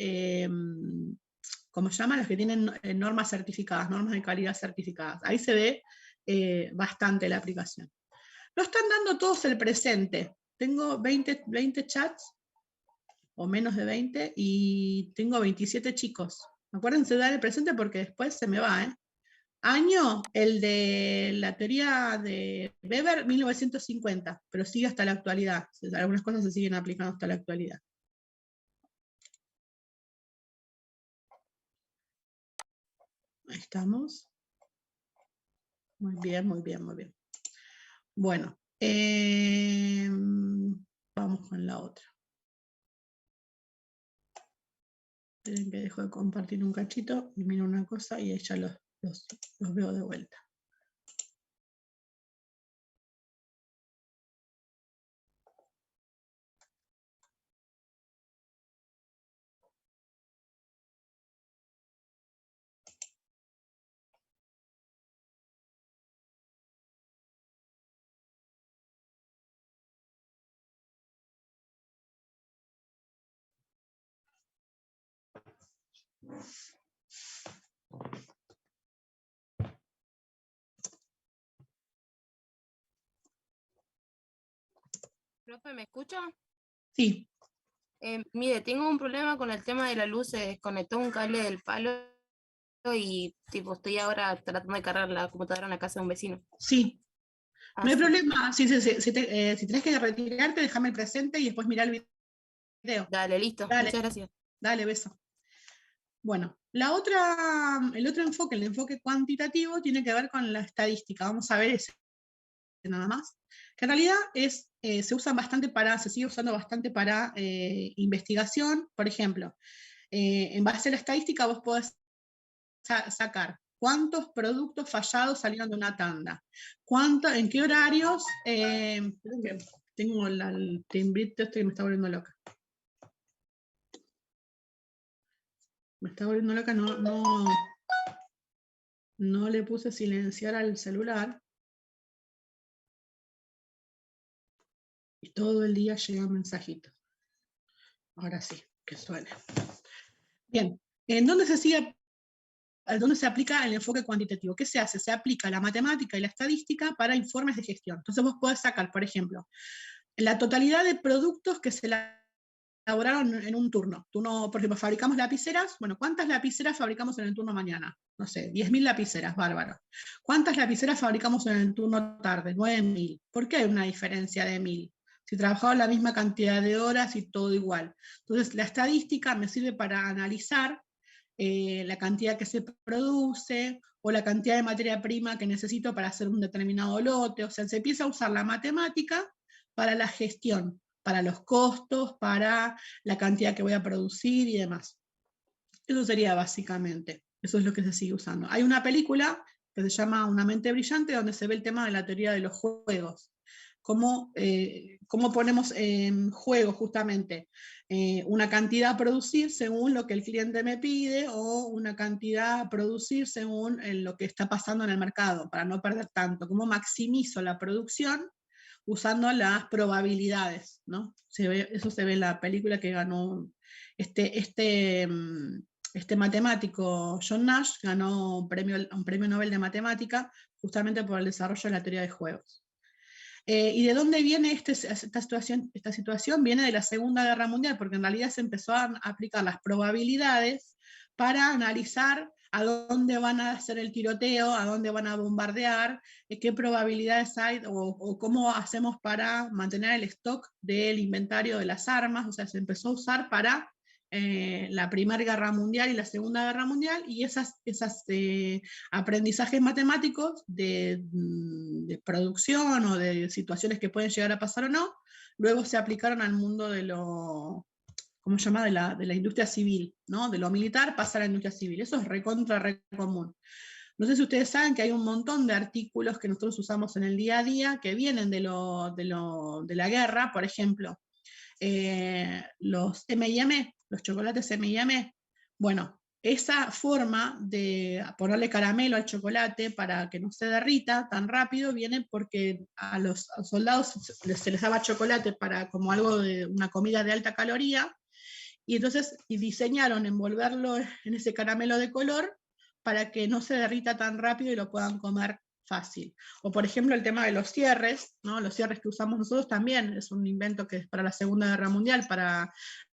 ¿cómo se llaman? Las que tienen normas certificadas, normas de calidad certificadas. Ahí se ve bastante la aplicación. No están dando todos el presente. Tengo 20 chats o menos de 20 y tengo 27 chicos. Acuérdense de dar el presente porque después se me va, ¿eh? Año, el de la teoría de Weber, 1950, pero sigue hasta la actualidad. Algunas cosas se siguen aplicando hasta la actualidad. Ahí estamos. Muy bien, muy bien, muy bien. Bueno, vamos con la otra. Esperen que dejo de compartir un cachito y miro una cosa y ya los veo de vuelta. Profe, ¿me escucha? Sí. Mire, tengo un problema con el tema de la luz, se desconectó un cable del palo y tipo estoy ahora tratando de cargar la computadora en la casa de un vecino. Sí. No hay Así. problema. Si tenés que retirarte, déjame el presente y después mirar el video. Dale, listo. Dale, Muchas gracias. dale, beso. Bueno, el otro enfoque, el enfoque cuantitativo, tiene que ver con la estadística. Vamos a ver ese nada más. Que en realidad se usan bastante se sigue usando bastante para investigación. Por ejemplo, en base a la estadística vos podés sacar cuántos productos fallados salieron de una tanda, en qué horarios, tengo el timbrito este que me está volviendo loca. Me está volviendo loca, no le puse silenciar al celular. Y todo el día llega un mensajito. Ahora sí, que suene. Bien, ¿en dónde se aplica el enfoque cuantitativo? ¿Qué se hace? Se aplica la matemática y la estadística para informes de gestión. Entonces vos podés sacar, por ejemplo, la totalidad de productos que se elaboraron en un turno. Por ejemplo, fabricamos lapiceras. Bueno, ¿cuántas lapiceras fabricamos en el turno mañana? No sé, 10.000 lapiceras, bárbaro. ¿Cuántas lapiceras fabricamos en el turno tarde? 9.000. ¿Por qué hay una diferencia de 1.000? Si trabajaba la misma cantidad de horas y todo igual. Entonces, la estadística me sirve para analizar la cantidad que se produce o la cantidad de materia prima que necesito para hacer un determinado lote. O sea, se empieza a usar la matemática para la gestión, para los costos, para la cantidad que voy a producir y demás. Eso sería básicamente, eso es lo que se sigue usando. Hay una película que se llama Una mente brillante, donde se ve el tema de la teoría de los juegos. Cómo ponemos en juego justamente una cantidad a producir según lo que el cliente me pide o una cantidad a producir según lo que está pasando en el mercado, para no perder tanto. Cómo maximizo la producción usando las probabilidades, ¿no? Eso se ve en la película que ganó este matemático John Nash, ganó un premio Nobel de Matemática justamente por el desarrollo de la teoría de juegos. ¿Y de dónde viene esta situación? Viene de la Segunda Guerra Mundial, porque en realidad se empezó a aplicar las probabilidades para analizar a dónde van a hacer el tiroteo, a dónde van a bombardear, qué probabilidades hay o cómo hacemos para mantener el stock del inventario de las armas. O sea, se empezó a usar para la Primera Guerra Mundial y la Segunda Guerra Mundial, y esos aprendizajes matemáticos de producción o de situaciones que pueden llegar a pasar o no, luego se aplicaron al mundo de ¿cómo se llama? De la industria civil, ¿no? De lo militar pasa a la industria civil. Eso es re común. No sé si ustedes saben que hay un montón de artículos que nosotros usamos en el día a día que vienen de la guerra. Por ejemplo, los M&M, los chocolates M&M. Bueno, esa forma de ponerle caramelo al chocolate para que no se derrita tan rápido viene porque a los soldados se les daba chocolate como algo de una comida de alta caloría, y entonces diseñaron envolverlo en ese caramelo de color para que no se derrita tan rápido y lo puedan comer fácil. O por ejemplo el tema de los cierres, ¿no? Los cierres que usamos nosotros también es un invento que es para la Segunda Guerra Mundial, para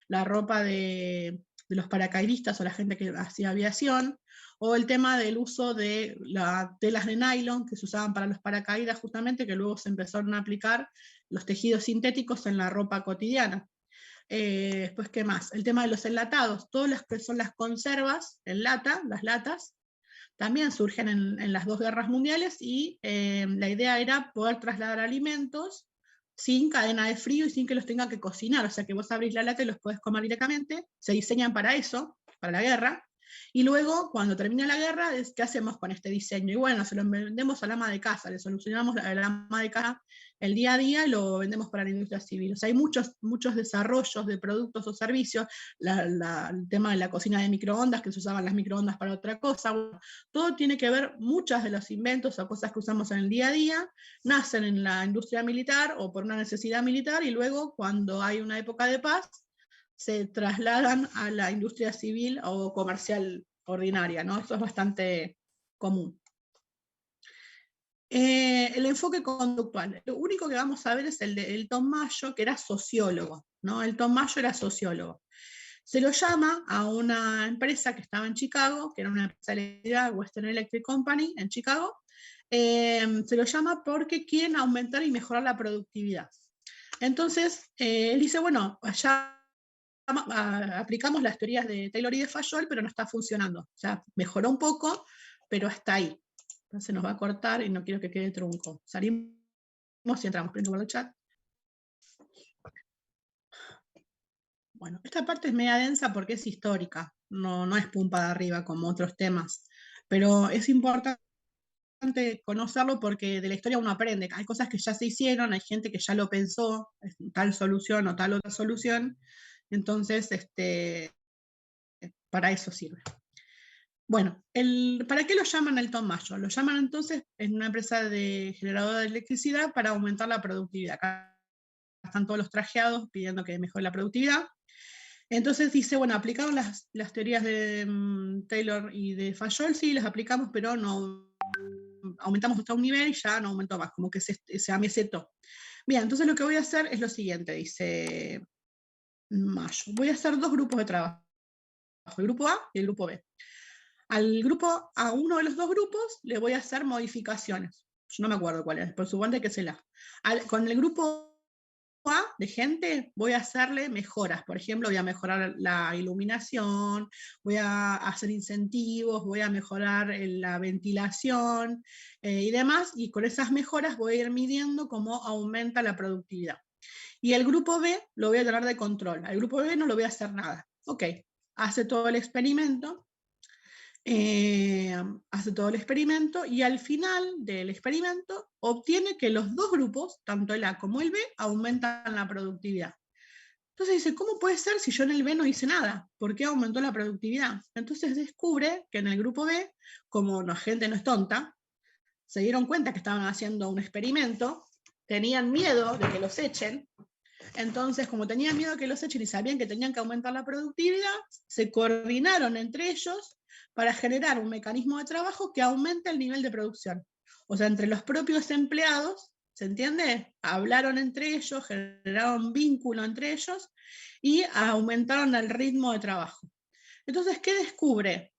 la ropa de los paracaidistas o la gente que hacía aviación, o el tema del uso de las telas de nylon que se usaban para los paracaídas justamente, que luego se empezaron a aplicar los tejidos sintéticos en la ropa cotidiana. Después, ¿qué más? El tema de los enlatados, todas las que son las conservas en lata, las latas, también surgen en las dos guerras mundiales, y la idea era poder trasladar alimentos sin cadena de frío y sin que los tenga que cocinar. O sea, que vos abrís la lata y los podés comer directamente. Se diseñan para eso, para la guerra. Y luego, cuando termina la guerra, ¿qué hacemos con este diseño? Y bueno, se lo vendemos al ama de casa, le solucionamos al ama de casa el día a día y lo vendemos para la industria civil. O sea, hay muchos desarrollos de productos o servicios, el tema de la cocina de microondas, que se usaban las microondas para otra cosa. Bueno, todo tiene que ver, muchos de los inventos o cosas que usamos en el día a día, nacen en la industria militar o por una necesidad militar, y luego, cuando hay una época de paz, se trasladan a la industria civil o comercial ordinaria, ¿no? Esto es bastante común. El enfoque conductual. Lo único que vamos a ver es el de Elton Mayo, que era sociólogo, ¿no? Elton Mayo era sociólogo. Se lo llama a una empresa que estaba en Chicago, que era una empresa eléctrica, Western Electric Company, en Chicago. Se lo llama porque quieren aumentar y mejorar la productividad. Entonces, él dice, bueno, allá aplicamos las teorías de Taylor y de Fayol, pero no está funcionando. O sea, mejoró un poco, pero hasta ahí. Entonces nos va a cortar y no quiero que quede trunco. Salimos y entramos. Prendo el chat. Bueno, esta parte es media densa porque es histórica, no es pum para arriba como otros temas, pero es importante conocerlo porque de la historia uno aprende. Hay cosas que ya se hicieron, hay gente que ya lo pensó, tal solución o tal otra solución, entonces para eso sirve. Bueno, ¿para qué lo llaman Elton Mayo? Lo llaman entonces en una empresa de generadora de electricidad para aumentar la productividad. Acá están todos los trajeados pidiendo que mejore la productividad. Entonces dice, bueno, ¿aplicaron las teorías de Taylor y de Fayol? Sí, las aplicamos, pero no aumentamos hasta un nivel y ya no aumentó más, como que se amesetó. Bien, entonces lo que voy a hacer es lo siguiente, dice Mayo. Voy a hacer 2 grupos de trabajo, el grupo A y el grupo B. A uno de los 2 grupos le voy a hacer modificaciones. Yo no me acuerdo cuál es, por supuesto que se la. Con el grupo A de gente voy a hacerle mejoras. Por ejemplo, voy a mejorar la iluminación, voy a hacer incentivos, voy a mejorar la ventilación y demás. Y con esas mejoras voy a ir midiendo cómo aumenta la productividad. Y el grupo B lo voy a tener de control. Al grupo B no lo voy a hacer nada. Ok, hace todo el experimento. Hace todo el experimento y al final del experimento obtiene que los 2 grupos, tanto el A como el B, aumentan la productividad. Entonces dice, ¿cómo puede ser si yo en el B no hice nada? ¿Por qué aumentó la productividad? Entonces descubre que en el grupo B, como la gente no es tonta, se dieron cuenta que estaban haciendo un experimento, tenían miedo de que los echen, entonces como tenían miedo de que los echen y sabían que tenían que aumentar la productividad, se coordinaron entre ellos para generar un mecanismo de trabajo que aumente el nivel de producción. O sea, entre los propios empleados, ¿se entiende? Hablaron entre ellos, generaron vínculo entre ellos y aumentaron el ritmo de trabajo. Entonces, ¿qué descubre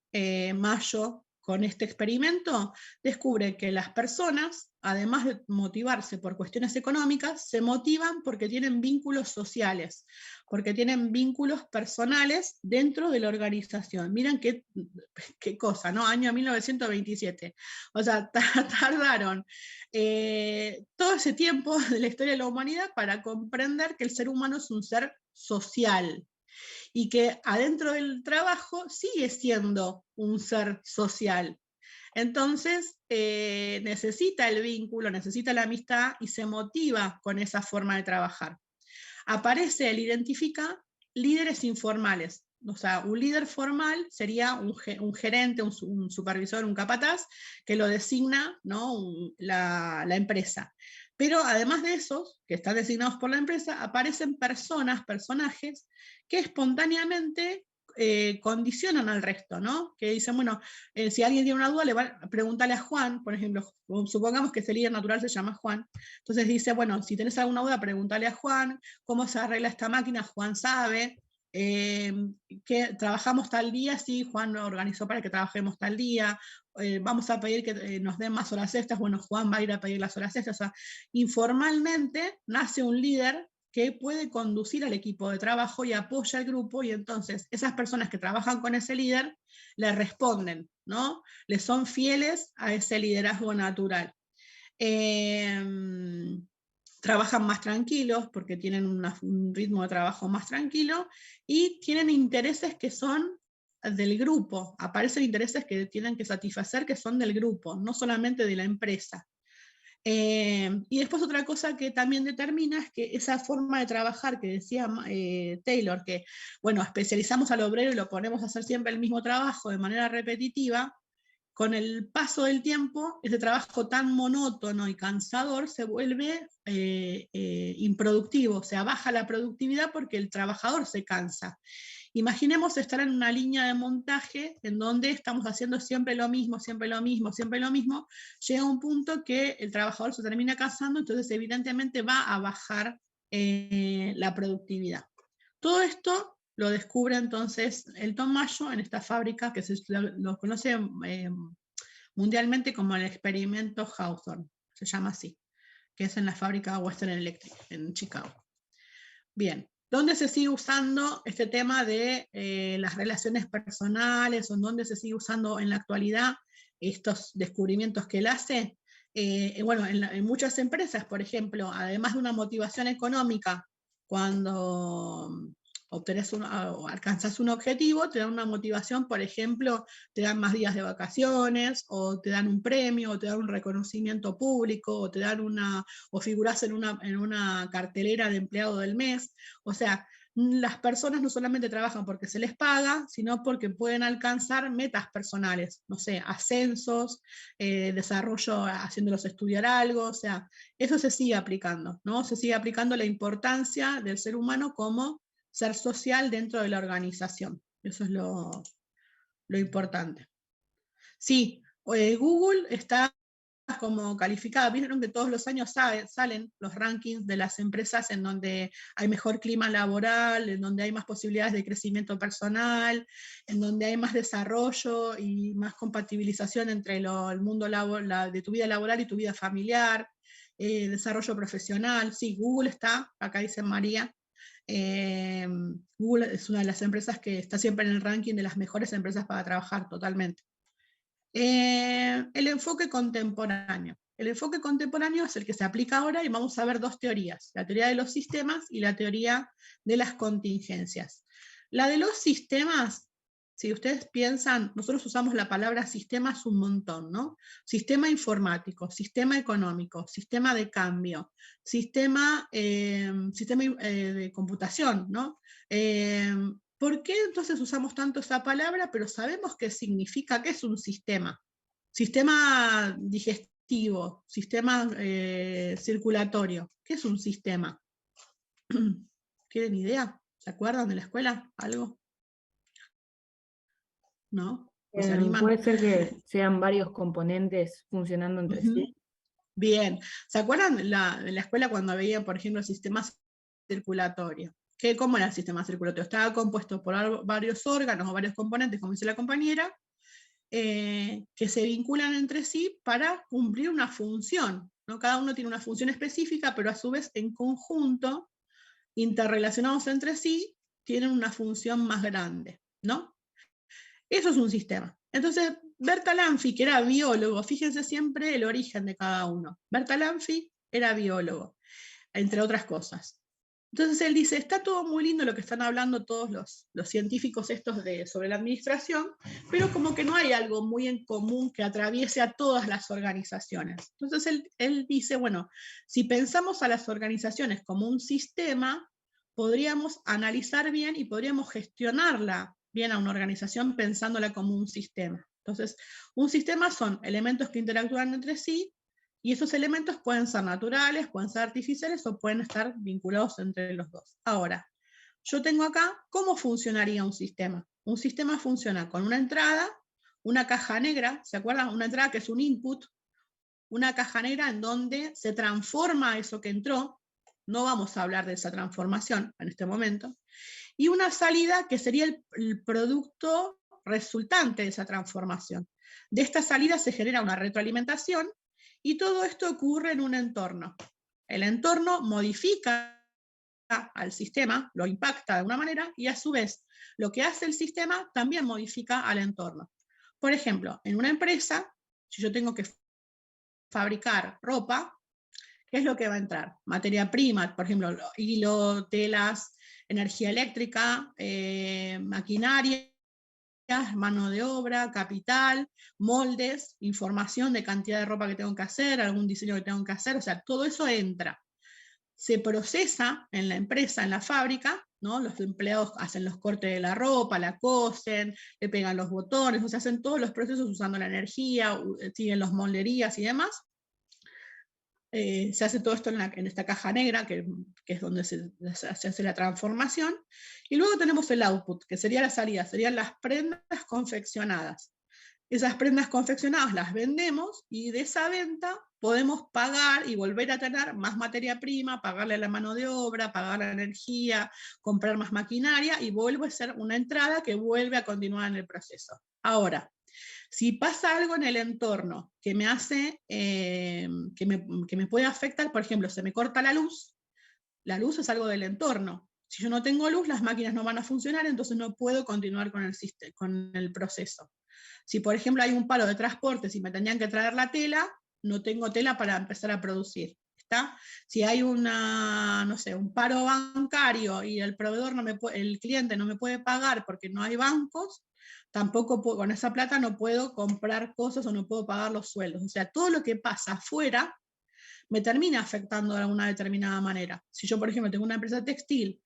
Mayo con este experimento? Descubre que las personas, además de motivarse por cuestiones económicas, se motivan porque tienen vínculos sociales, porque tienen vínculos personales dentro de la organización. Miren qué cosa, ¿no? Año 1927. O sea, tardaron todo ese tiempo de la historia de la humanidad para comprender que el ser humano es un ser social, y que adentro del trabajo sigue siendo un ser social. Entonces, necesita el vínculo, necesita la amistad y se motiva con esa forma de trabajar. Aparece, él identifica líderes informales. O sea, un líder formal sería un gerente, un supervisor, un capataz, que lo designa, ¿no? la empresa. Pero además de esos, que están designados por la empresa, aparecen personajes, que espontáneamente condicionan al resto, ¿no? Que dicen, bueno, si alguien tiene una duda, le va a preguntarle a Juan, por ejemplo, supongamos que ese líder natural se llama Juan, entonces dice, bueno, si tenés alguna duda, pregúntale a Juan, cómo se arregla esta máquina, Juan sabe, que trabajamos tal día, sí, Juan lo organizó para que trabajemos tal día, vamos a pedir que nos den más horas extras, bueno, Juan va a ir a pedir las horas extras, o sea, informalmente nace un líder que puede conducir al equipo de trabajo y apoya al grupo, y entonces esas personas que trabajan con ese líder le responden, ¿no? Le son fieles a ese liderazgo natural. Trabajan más tranquilos porque tienen un ritmo de trabajo más tranquilo y tienen intereses que son del grupo, aparecen intereses que tienen que satisfacer que son del grupo, no solamente de la empresa. Y después otra cosa que también determina es que esa forma de trabajar que decía Taylor, que bueno, especializamos al obrero y lo ponemos a hacer siempre el mismo trabajo de manera repetitiva, con el paso del tiempo, ese trabajo tan monótono y cansador se vuelve improductivo, o sea, baja la productividad porque el trabajador se cansa. Imaginemos estar en una línea de montaje en donde estamos haciendo siempre lo mismo, siempre lo mismo, siempre lo mismo. Llega un punto que el trabajador se termina cansando, entonces evidentemente va a bajar la productividad. Todo esto lo descubre entonces Elton Mayo en esta fábrica que lo conoce mundialmente como el experimento Hawthorne, se llama así, que es en la fábrica Western Electric en Chicago. Bien, ¿dónde se sigue usando este tema de las relaciones personales o dónde se sigue usando en la actualidad estos descubrimientos que él hace? Bueno, en muchas empresas, por ejemplo, además de una motivación económica, cuando o alcanzas un objetivo, te dan una motivación, por ejemplo, te dan más días de vacaciones, o te dan un premio, o te dan un reconocimiento público, o te dan o figuras en una cartelera de empleado del mes. O sea, las personas no solamente trabajan porque se les paga, sino porque pueden alcanzar metas personales, no sé, ascensos, desarrollo haciéndolos estudiar algo, o sea, eso se sigue aplicando, ¿no? Se sigue aplicando la importancia del ser humano como ser social dentro de la organización. Eso es lo importante. Sí, Google está como calificada. Vieron que todos los años salen los rankings de las empresas en donde hay mejor clima laboral, en donde hay más posibilidades de crecimiento personal, en donde hay más desarrollo y más compatibilización entre el mundo de tu vida laboral y tu vida familiar, desarrollo profesional. Sí, Google está, acá dice María, Google es una de las empresas que está siempre en el ranking de las mejores empresas para trabajar, totalmente. El enfoque contemporáneo. El enfoque contemporáneo es el que se aplica ahora y vamos a ver dos teorías, la teoría de los sistemas y la teoría de las contingencias. La de los sistemas, si ustedes piensan, nosotros usamos la palabra sistemas un montón, ¿no? Sistema informático, sistema económico, sistema de cambio, sistema de computación, ¿no? ¿Por qué entonces usamos tanto esa palabra, pero sabemos qué significa, qué es un sistema? Sistema digestivo, sistema circulatorio. ¿Qué es un sistema? ¿Tienen idea? ¿Se acuerdan de la escuela? ¿Algo? ¿No? ¿No se animan? Puede ser que sean varios componentes funcionando entre sí. Bien. ¿Se acuerdan de la escuela cuando veían, por ejemplo, el sistema circulatorio? ¿Cómo era el sistema circulatorio? Estaba compuesto por varios órganos o varios componentes, como dice la compañera, que se vinculan entre sí para cumplir una función, ¿no? Cada uno tiene una función específica, pero a su vez en conjunto, interrelacionados entre sí, tienen una función más grande, ¿no? Eso es un sistema. Entonces, Bertalanffy, que era biólogo, fíjense siempre el origen de cada uno. Bertalanffy era biólogo, entre otras cosas. Entonces él dice, está todo muy lindo lo que están hablando todos los científicos estos sobre la administración, pero como que no hay algo muy en común que atraviese a todas las organizaciones. Entonces él dice, bueno, si pensamos a las organizaciones como un sistema, podríamos analizar bien y podríamos gestionarla bien a una organización pensándola como un sistema. Entonces, un sistema son elementos que interactúan entre sí, y esos elementos pueden ser naturales, pueden ser artificiales o pueden estar vinculados entre los dos. Ahora, yo tengo acá cómo funcionaría un sistema. Un sistema funciona con una entrada, una caja negra, ¿se acuerdan? Una entrada que es un input, una caja negra en donde se transforma eso que entró, no vamos a hablar de esa transformación en este momento, y una salida que sería el producto resultante de esa transformación. De esta salida se genera una retroalimentación, y todo esto ocurre en un entorno. El entorno modifica al sistema, lo impacta de alguna manera, y a su vez, lo que hace el sistema también modifica al entorno. Por ejemplo, en una empresa, si yo tengo que fabricar ropa, ¿qué es lo que va a entrar? Materia prima, por ejemplo, hilo, telas, energía eléctrica, maquinaria, mano de obra, capital, moldes, información de cantidad de ropa que tengo que hacer, algún diseño que tengo que hacer, o sea, todo eso entra. Se procesa en la empresa, en la fábrica, ¿no? Los empleados hacen los cortes de la ropa, la cosen, le pegan los botones, o sea, hacen todos los procesos usando la energía, siguen las molderías y demás. Se hace todo esto en esta caja negra, que es donde se hace la transformación. Y luego tenemos el output, que sería la salida, serían las prendas confeccionadas. Esas prendas confeccionadas las vendemos y de esa venta podemos pagar y volver a tener más materia prima, pagarle a la mano de obra, pagar la energía, comprar más maquinaria y vuelve a ser una entrada que vuelve a continuar en el proceso. Ahora, si pasa algo en el entorno que me hace, que me puede afectar, por ejemplo, se me corta la luz es algo del entorno. Si yo no tengo luz, las máquinas no van a funcionar, entonces no puedo continuar con el proceso. Si, por ejemplo, hay un paro de transportes y me tenían que traer la tela, no tengo tela para empezar a producir. ¿Está? Si hay no sé, un paro bancario y el proveedor el cliente no me puede pagar porque no hay bancos, tampoco con esa plata no puedo comprar cosas o no puedo pagar los sueldos. O sea, todo lo que pasa afuera me termina afectando de alguna determinada manera. Si yo, por ejemplo, tengo una empresa textil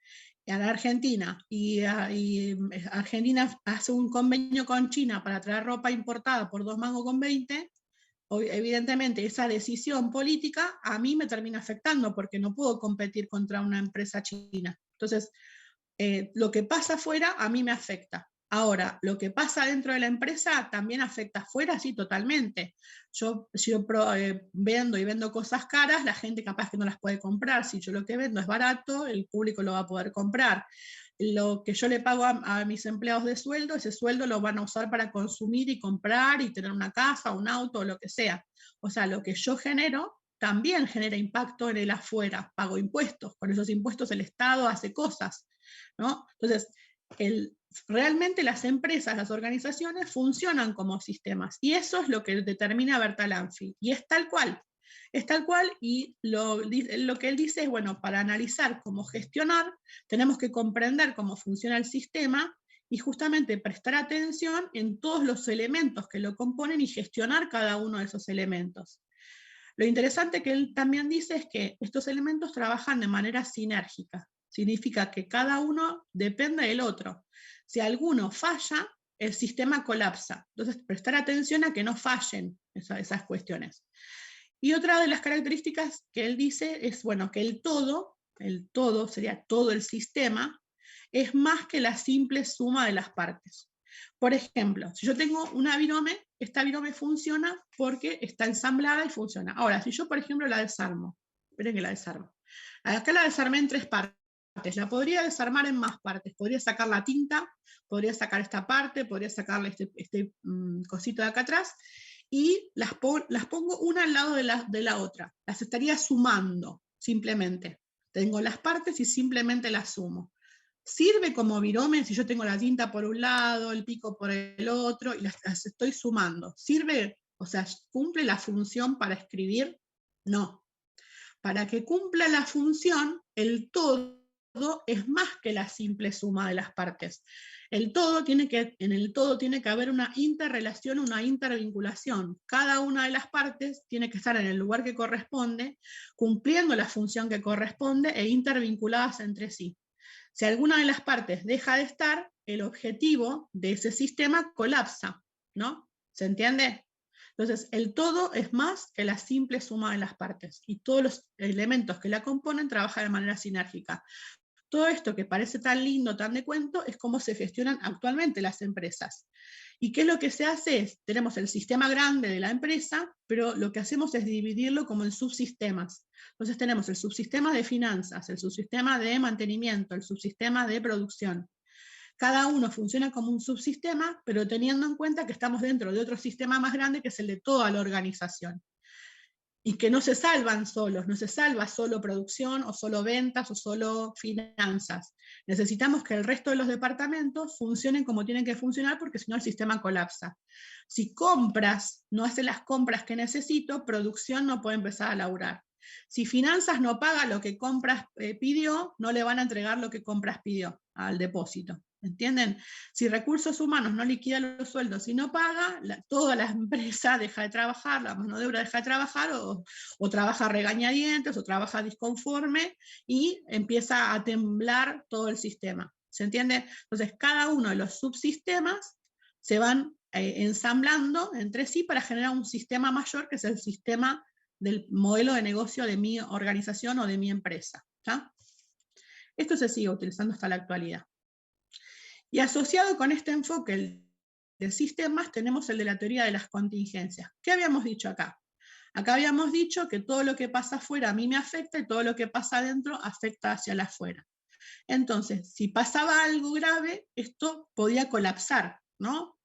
en Argentina y Argentina hace un convenio con China para traer ropa importada por 2 mangos con 20, evidentemente esa decisión política a mí me termina afectando porque no puedo competir contra una empresa china. Entonces, lo que pasa afuera a mí me afecta. Ahora, lo que pasa dentro de la empresa también afecta afuera, sí, totalmente. Si yo vendo y vendo cosas caras, la gente capaz que no las puede comprar. Si yo lo que vendo es barato, el público lo va a poder comprar. Lo que yo le pago a mis empleados de sueldo, ese sueldo lo van a usar para consumir y comprar y tener una casa, un auto, o lo que sea. O sea, lo que yo genero también genera impacto en el afuera. Pago impuestos, con esos impuestos el Estado hace cosas, ¿no? Entonces, realmente las empresas, las organizaciones funcionan como sistemas y eso es lo que determina Bertalanffy y es tal cual y lo que él dice es, bueno, para analizar cómo gestionar tenemos que comprender cómo funciona el sistema y justamente prestar atención en todos los elementos que lo componen y gestionar cada uno de esos elementos. Lo interesante que él también dice es que estos elementos trabajan de manera sinérgica. Significa que cada uno depende del otro. Si alguno falla, el sistema colapsa. Entonces, prestar atención a que no fallen esas cuestiones. Y otra de las características que él dice es, bueno, que el todo sería todo el sistema, es más que la simple suma de las partes. Por ejemplo, si yo tengo una virome, esta virome funciona porque está ensamblada y funciona. Ahora, si yo, por ejemplo, la desarmo, esperen que la desarmo. Acá la desarmé en 3 partes. La podría desarmar en más partes. Podría sacar la tinta, podría sacar esta parte, podría sacarle este cosito de acá atrás y las pongo una al lado de la otra. Las estaría sumando, simplemente. Tengo las partes y simplemente las sumo. Sirve como virome si yo tengo la tinta por un lado, el pico por el otro y las estoy sumando. ¿Sirve? O sea, ¿cumple la función para escribir? No. Para que cumpla la función, el todo es más que la simple suma de las partes. En el todo tiene que haber una interrelación, una intervinculación. Cada una de las partes tiene que estar en el lugar que corresponde, cumpliendo la función que corresponde e intervinculadas entre sí. Si alguna de las partes deja de estar, el objetivo de ese sistema colapsa, ¿no? ¿Se entiende? Entonces, el todo es más que la simple suma de las partes y todos los elementos que la componen trabajan de manera sinérgica. Todo esto que parece tan lindo, tan de cuento, es cómo se gestionan actualmente las empresas. ¿Y qué es lo que se hace? Tenemos el sistema grande de la empresa, pero lo que hacemos es dividirlo como en subsistemas. Entonces tenemos el subsistema de finanzas, el subsistema de mantenimiento, el subsistema de producción. Cada uno funciona como un subsistema, pero teniendo en cuenta que estamos dentro de otro sistema más grande que es el de toda la organización. Y que no se salvan solos, no se salva solo producción o solo ventas o solo finanzas. Necesitamos que el resto de los departamentos funcionen como tienen que funcionar porque si no el sistema colapsa. Si compras no hace las compras que necesito, producción no puede empezar a laburar. Si finanzas no paga lo que compras pidió, no le van a entregar lo que compras pidió al depósito. ¿Entienden? Si recursos humanos no liquida los sueldos y no paga, toda la empresa deja de trabajar, la mano de obra deja de trabajar, o trabaja a regañadientes, o trabaja disconforme, y empieza a temblar todo el sistema. ¿Se entiende? Entonces, cada uno de los subsistemas se van ensamblando entre sí para generar un sistema mayor, que es el sistema del modelo de negocio de mi organización o de mi empresa. ¿Tá? Esto se sigue utilizando hasta la actualidad. Y asociado con este enfoque de sistemas, tenemos el de la teoría de las contingencias. ¿Qué habíamos dicho acá? Acá habíamos dicho que todo lo que pasa afuera a mí me afecta, y todo lo que pasa adentro afecta hacia el afuera. Entonces, si pasaba algo grave, esto podía colapsar, ¿no?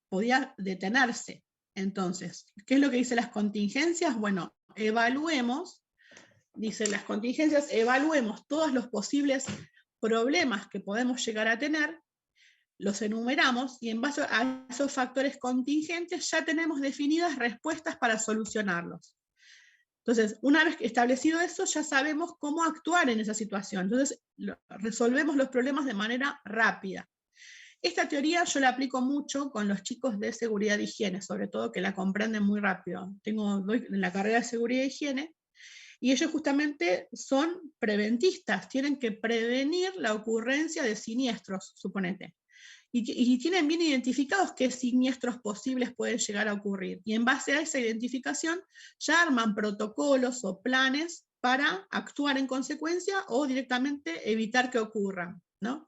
Podía detenerse. Entonces, ¿qué es lo que dicen las contingencias? Bueno, evaluemos, dicen las contingencias, evaluemos todos los posibles problemas que podemos llegar a tener, los enumeramos, y en base a esos factores contingentes ya tenemos definidas respuestas para solucionarlos. Entonces, una vez establecido eso, ya sabemos cómo actuar en esa situación. Entonces, resolvemos los problemas de manera rápida. Esta teoría yo la aplico mucho con los chicos de seguridad e higiene, sobre todo, que la comprenden muy rápido. Doy en la carrera de seguridad e higiene, y ellos justamente son preventistas, tienen que prevenir la ocurrencia de siniestros, suponete. Y tienen bien identificados qué siniestros posibles pueden llegar a ocurrir. Y en base a esa identificación ya arman protocolos o planes para actuar en consecuencia o directamente evitar que ocurran, ¿no?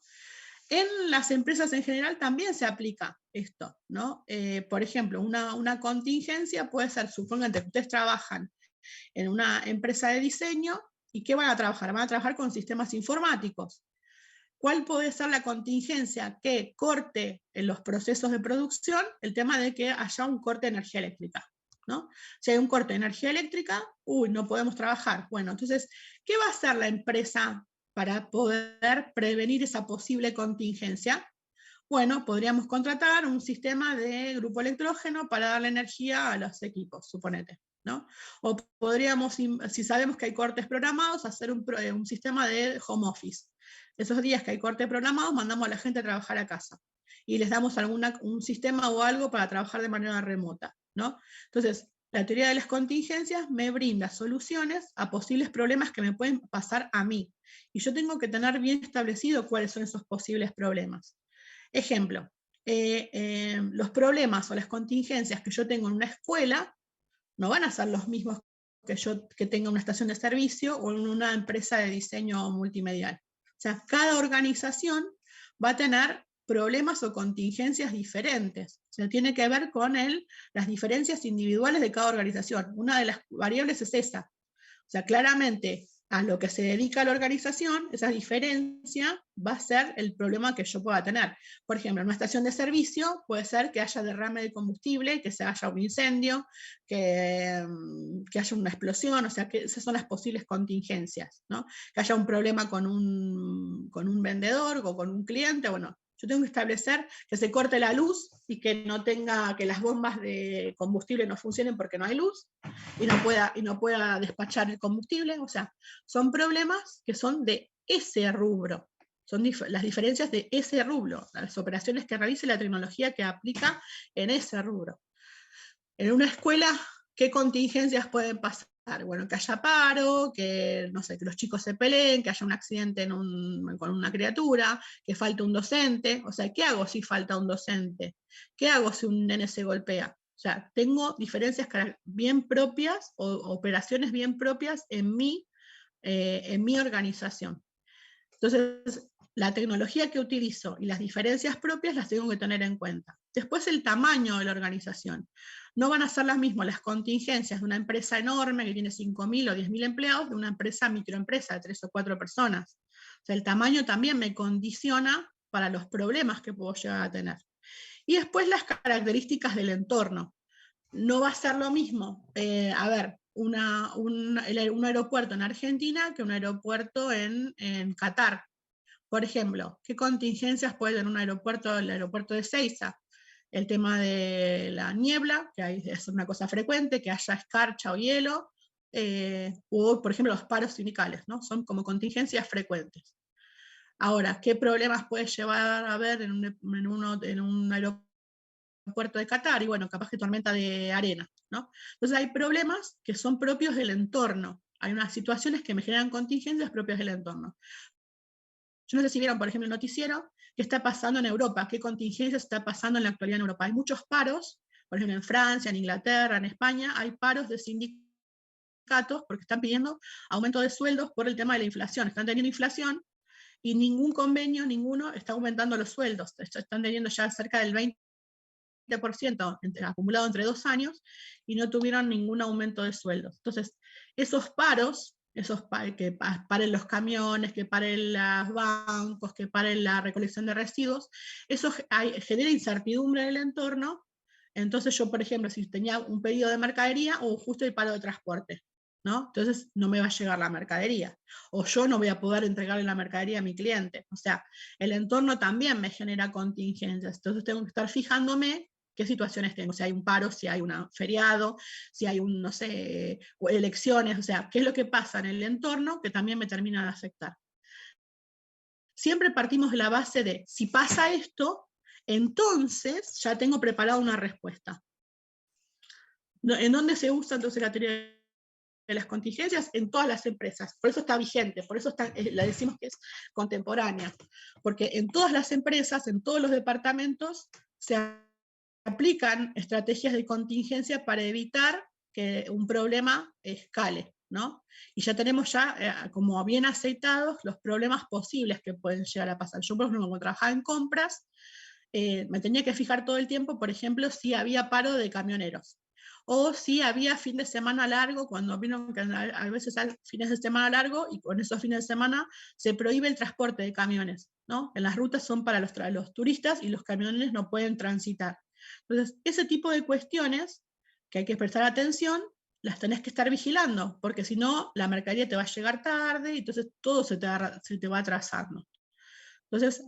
En las empresas en general también se aplica esto, ¿no? Por ejemplo, una contingencia puede ser, supongan que ustedes trabajan en una empresa de diseño, ¿y qué van a trabajar? Van a trabajar con sistemas informáticos. ¿Cuál puede ser la contingencia que corte en los procesos de producción? El tema de que haya un corte de energía eléctrica, ¿no? Si hay un corte de energía eléctrica, no podemos trabajar. Bueno, entonces, ¿qué va a hacer la empresa para poder prevenir esa posible contingencia? Bueno, podríamos contratar un sistema de grupo electrógeno para darle energía a los equipos, suponete, ¿no? O podríamos, si sabemos que hay cortes programados, hacer un sistema de home office. Esos días que hay corte programado, mandamos a la gente a trabajar a casa y les damos un sistema o algo para trabajar de manera remota, ¿no? Entonces, la teoría de las contingencias me brinda soluciones a posibles problemas que me pueden pasar a mí. Y yo tengo que tener bien establecido cuáles son esos posibles problemas. Ejemplo, los problemas o las contingencias que yo tengo en una escuela no van a ser los mismos que tenga una estación de servicio o en una empresa de diseño multimedial. O sea, cada organización va a tener problemas o contingencias diferentes. O sea, tiene que ver con las diferencias individuales de cada organización. Una de las variables es esa. O sea, claramente a lo que se dedica la organización, esa diferencia va a ser el problema que yo pueda tener. Por ejemplo, en una estación de servicio puede ser que haya derrame de combustible, que se haya un incendio, que haya una explosión, o sea, que esas son las posibles contingencias, ¿no? Que haya un problema con un vendedor o con un cliente, bueno, yo tengo que establecer que se corte la luz y que las bombas de combustible no funcionen porque no hay luz y no pueda despachar el combustible. O sea, son problemas que son de ese rubro. Son las diferencias de ese rubro, las operaciones que realice la tecnología que aplica en ese rubro. En una escuela, ¿qué contingencias pueden pasar? Bueno, que haya paro, que, no sé, que los chicos se peleen, que haya un accidente con una criatura, que falte un docente. O sea, ¿qué hago si falta un docente? ¿Qué hago si un nene se golpea? O sea, tengo diferencias bien propias o operaciones bien propias en mi organización. Entonces, la tecnología que utilizo y las diferencias propias las tengo que tener en cuenta. Después, el tamaño de la organización. No van a ser las mismas las contingencias de una empresa enorme que tiene 5.000 o 10.000 empleados de una microempresa de 3 o 4 personas. O sea, el tamaño también me condiciona para los problemas que puedo llegar a tener. Y después las características del entorno. No va a ser lo mismo, un aeropuerto en Argentina que un aeropuerto en Qatar. Por ejemplo, ¿qué contingencias puede tener un aeropuerto, el aeropuerto de Ezeiza? El tema de la niebla, que es una cosa frecuente, que haya escarcha o hielo, o por ejemplo los paros sindicales, ¿no? Son como contingencias frecuentes. Ahora, ¿qué problemas puede llevar a haber en un aeropuerto de Qatar? Y bueno, capaz que tormenta de arena, ¿no? Entonces hay problemas que son propios del entorno. Hay unas situaciones que me generan contingencias propias del entorno. Yo no sé si vieron, por ejemplo, el noticiero, qué está pasando en Europa, qué contingencias está pasando en la actualidad en Europa. Hay muchos paros, por ejemplo, en Francia, en Inglaterra, en España, hay paros de sindicatos porque están pidiendo aumento de sueldos por el tema de la inflación. Están teniendo inflación y ningún convenio, ninguno, está aumentando los sueldos. Están teniendo ya cerca del 20% acumulado entre 2 años y no tuvieron ningún aumento de sueldos. Entonces, esos paros, que paren los camiones, que paren los bancos, que paren la recolección de residuos, eso genera incertidumbre en el entorno. Entonces yo, por ejemplo, si tenía un pedido de mercadería, o justo el paro de transporte, ¿no? Entonces no me va a llegar la mercadería, o yo no voy a poder entregarle la mercadería a mi cliente. O sea, el entorno también me genera contingencias, entonces tengo que estar fijándome qué situaciones tengo, si hay un paro, si hay un feriado, si hay no sé, elecciones, o sea, qué es lo que pasa en el entorno que también me termina de afectar. Siempre partimos de la base de, si pasa esto, entonces ya tengo preparada una respuesta. ¿En dónde se usa entonces la teoría de las contingencias? En todas las empresas. Por eso está vigente, por eso la decimos que es contemporánea. Porque en todas las empresas, en todos los departamentos, se aplican estrategias de contingencia para evitar que un problema escale, ¿no? Y ya tenemos como bien aceitados los problemas posibles que pueden llegar a pasar. Yo, por ejemplo, cuando trabajaba en compras, me tenía que fijar todo el tiempo, por ejemplo, si había paro de camioneros, o si había fin de semana largo, cuando vino que a veces hay fines de semana largo, y con esos fines de semana se prohíbe el transporte de camiones, ¿no? En las rutas son para los turistas y los camiones no pueden transitar. Entonces, ese tipo de cuestiones que hay que prestar atención, las tenés que estar vigilando, porque si no, la mercadería te va a llegar tarde y entonces todo se te va atrasando. Entonces,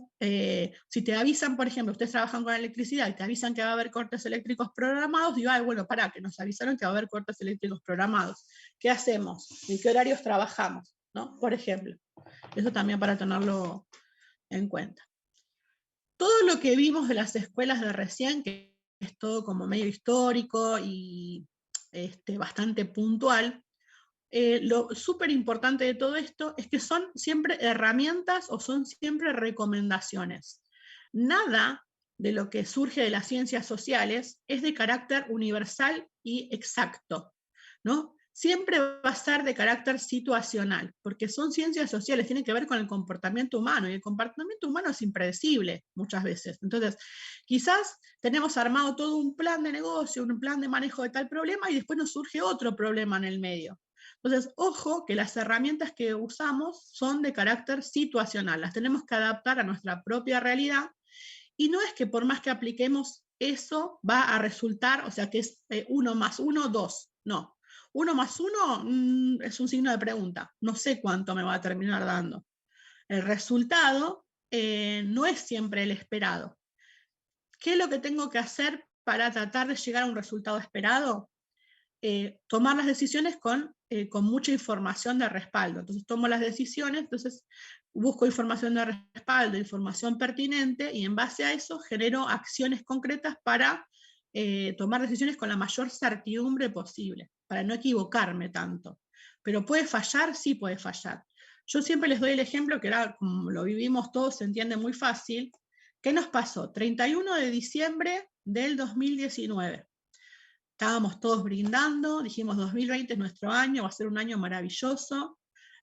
si te avisan, por ejemplo, ustedes trabajan con electricidad y te avisan que va a haber cortes eléctricos programados, digo, ay, bueno, pará, que nos avisaron que va a haber cortes eléctricos programados. ¿Qué hacemos? ¿En qué horarios trabajamos? ¿No? Por ejemplo. Eso también para tenerlo en cuenta. Todo lo que vimos de las escuelas de recién, que es todo como medio histórico y bastante puntual, lo súper importante de todo esto es que son siempre herramientas o son siempre recomendaciones. Nada de lo que surge de las ciencias sociales es de carácter universal y exacto, ¿no? Siempre va a ser de carácter situacional, porque son ciencias sociales, tienen que ver con el comportamiento humano, y el comportamiento humano es impredecible muchas veces. Entonces, quizás tenemos armado todo un plan de negocio, un plan de manejo de tal problema, y después nos surge otro problema en el medio. Entonces, ojo que las herramientas que usamos son de carácter situacional, las tenemos que adaptar a nuestra propia realidad, y no es que por más que apliquemos eso va a resultar, o sea, que es 1 más 1, 2, no. 1 más 1 es un signo de pregunta, no sé cuánto me va a terminar dando. El resultado no es siempre el esperado. ¿Qué es lo que tengo que hacer para tratar de llegar a un resultado esperado? Tomar las decisiones con mucha información de respaldo. Entonces tomo las decisiones, entonces busco información de respaldo, información pertinente, y en base a eso genero acciones concretas para tomar decisiones con la mayor certidumbre posible, para no equivocarme tanto. Pero ¿puede fallar? Sí puede fallar. Yo siempre les doy el ejemplo, que era, como lo vivimos todos, se entiende muy fácil. ¿Qué nos pasó? 31 de diciembre del 2019. Estábamos todos brindando, dijimos 2020 es nuestro año, va a ser un año maravilloso,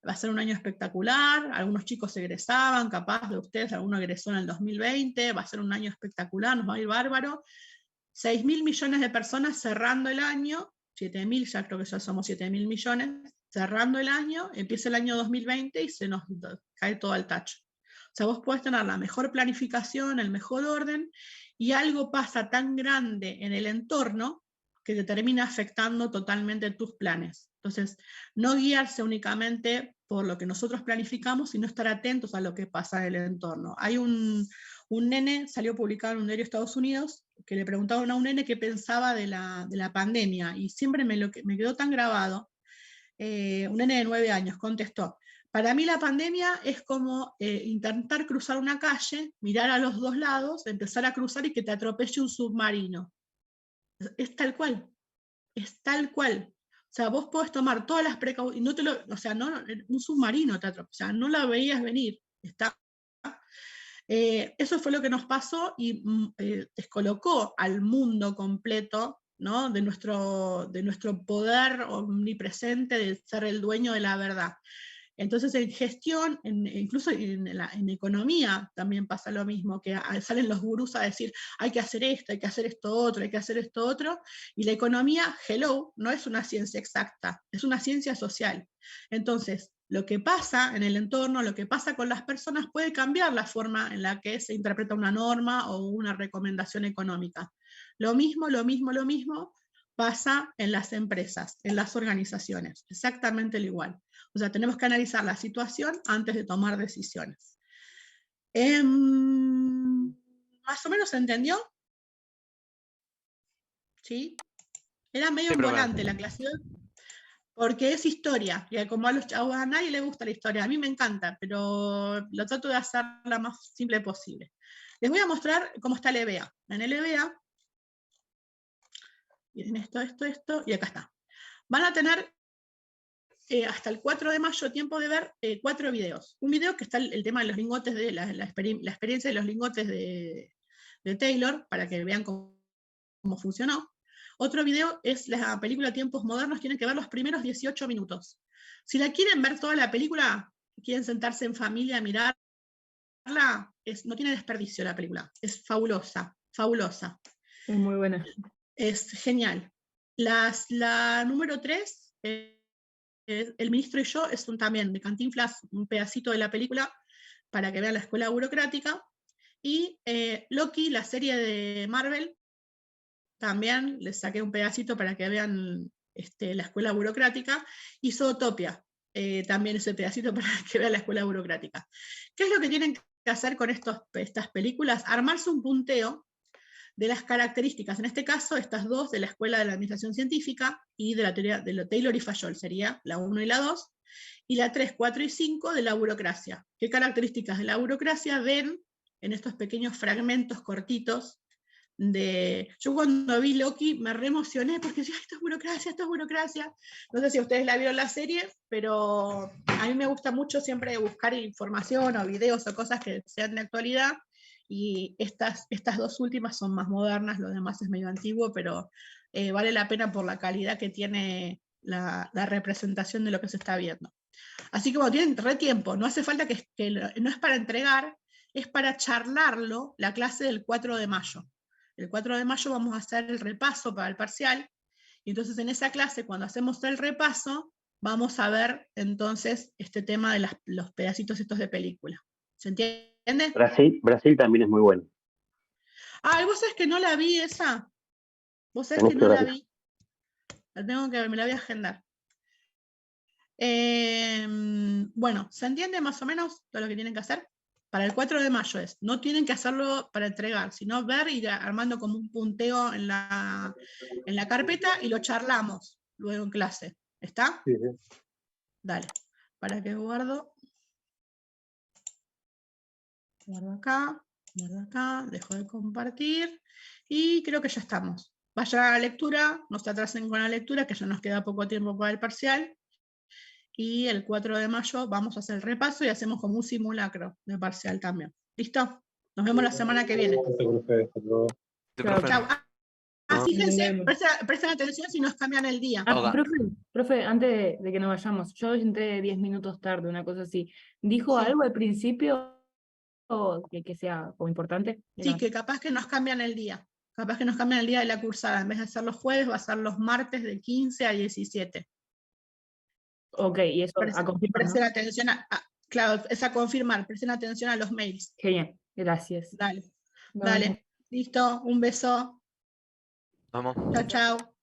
va a ser un año espectacular, algunos chicos egresaban, capaz de ustedes, alguno egresó en el 2020, va a ser un año espectacular, nos va a ir bárbaro. 6.000 millones de personas cerrando el año, 7.000, ya creo que ya somos 7.000 millones, cerrando el año, empieza el año 2020 y se nos cae todo al tacho. O sea, vos podés tener la mejor planificación, el mejor orden, y algo pasa tan grande en el entorno que te termina afectando totalmente tus planes. Entonces, no guiarse únicamente por lo que nosotros planificamos, sino estar atentos a lo que pasa en el entorno. Hay un nene, salió publicado en un diario de Estados Unidos, que le preguntaban a un nene qué pensaba de la pandemia, y siempre me quedó tan grabado. Un nene de 9 años contestó: Para mí la pandemia es como intentar cruzar una calle, mirar a los dos lados, empezar a cruzar y que te atropelle un submarino. Es tal cual, es tal cual. O sea, vos podés tomar todas las precauciones, no te lo, o sea, no, un submarino te atropella, o sea, no la veías venir. Eso fue lo que nos pasó y descolocó al mundo completo, ¿no? de nuestro poder omnipresente de ser el dueño de la verdad. Entonces en gestión, incluso en economía también pasa lo mismo, que salen los gurús a decir hay que hacer esto, hay que hacer esto otro, hay que hacer esto otro, y la economía, hello, no es una ciencia exacta, es una ciencia social. Entonces, lo que pasa en el entorno, lo que pasa con las personas puede cambiar la forma en la que se interpreta una norma o una recomendación económica. Lo mismo pasa en las empresas, en las organizaciones, exactamente lo igual. O sea, tenemos que analizar la situación antes de tomar decisiones. ¿Más o menos se entendió? ¿Sí? Era medio en volante la clase, porque es historia, y como a nadie le gusta la historia, a mí me encanta, pero lo trato de hacer la más simple posible. Les voy a mostrar cómo está el EBA. En el EBA, miren esto, y acá está. Van a tener hasta el 4 de mayo tiempo de ver 4 videos. Un video que está el tema de los lingotes, de la experiencia de los lingotes de Taylor, para que vean cómo funcionó. Otro video es la película Tiempos Modernos, tienen que ver los primeros 18 minutos. Si la quieren ver toda la película, quieren sentarse en familia a mirarla, no tiene desperdicio la película, es fabulosa, fabulosa. Es muy buena. Es genial. La número 3, El ministro y yo, es también de Cantinflas, un pedacito de la película, para que vean la escuela burocrática. Y Loki, la serie de Marvel, también les saqué un pedacito para que vean la escuela burocrática. Y Zootopia, también ese pedacito para que vean la escuela burocrática. ¿Qué es lo que tienen que hacer con estas películas? Armarse un punteo de las características, en este caso estas dos de la Escuela de la Administración Científica y de la teoría de Taylor y Fayol, sería la 1 y la 2, y la 3, 4 y 5 de la burocracia. ¿Qué características de la burocracia ven en estos pequeños fragmentos cortitos? Yo cuando vi Loki me re emocioné porque decía, esto es burocracia, esto es burocracia. No sé si ustedes la vieron la serie, pero a mí me gusta mucho siempre buscar información o videos o cosas que sean de actualidad, y estas dos últimas son más modernas, lo demás es medio antiguo, pero vale la pena por la calidad que tiene la representación de lo que se está viendo. Así que bueno, tienen re tiempo, no hace falta que no es para entregar, es para charlarlo la clase del 4 de mayo. El 4 de mayo vamos a hacer el repaso para el parcial, y entonces en esa clase, cuando hacemos el repaso, vamos a ver entonces este tema de los pedacitos estos de película. ¿Se entiende? Brasil también es muy bueno. Ah, ¿vos sabés que no la vi esa? ¿Vos sabés que no la vi? La tengo que ver, me la voy a agendar. Bueno, ¿se entiende más o menos todo lo que tienen que hacer? Para el 4 de mayo no tienen que hacerlo para entregar, sino ver y ir armando como un punteo en la carpeta y lo charlamos luego en clase. ¿Está? Sí, sí. Dale, para que guardo acá, dejo de compartir y creo que ya estamos. Vayan a la lectura, no se atrasen con la lectura, que ya nos queda poco tiempo para el parcial. Y el 4 de mayo vamos a hacer el repaso y hacemos como un simulacro de parcial también. ¿Listo? Nos vemos la semana que viene. Chau. Fíjense, presten atención si nos cambian el día. Profe, antes de que nos vayamos, yo entré 10 minutos tarde, una cosa así. ¿Dijo algo al principio que sea como importante? Sí, que capaz que nos cambian el día. Capaz que nos cambian el día de la cursada. En vez de ser los jueves, va a ser los martes de 15 a 17. Ok, y eso a confirmar, presten atención claro, es a confirmar, presten atención a los mails. Genial, gracias. Dale, listo, un beso. Vamos. Chao, chao.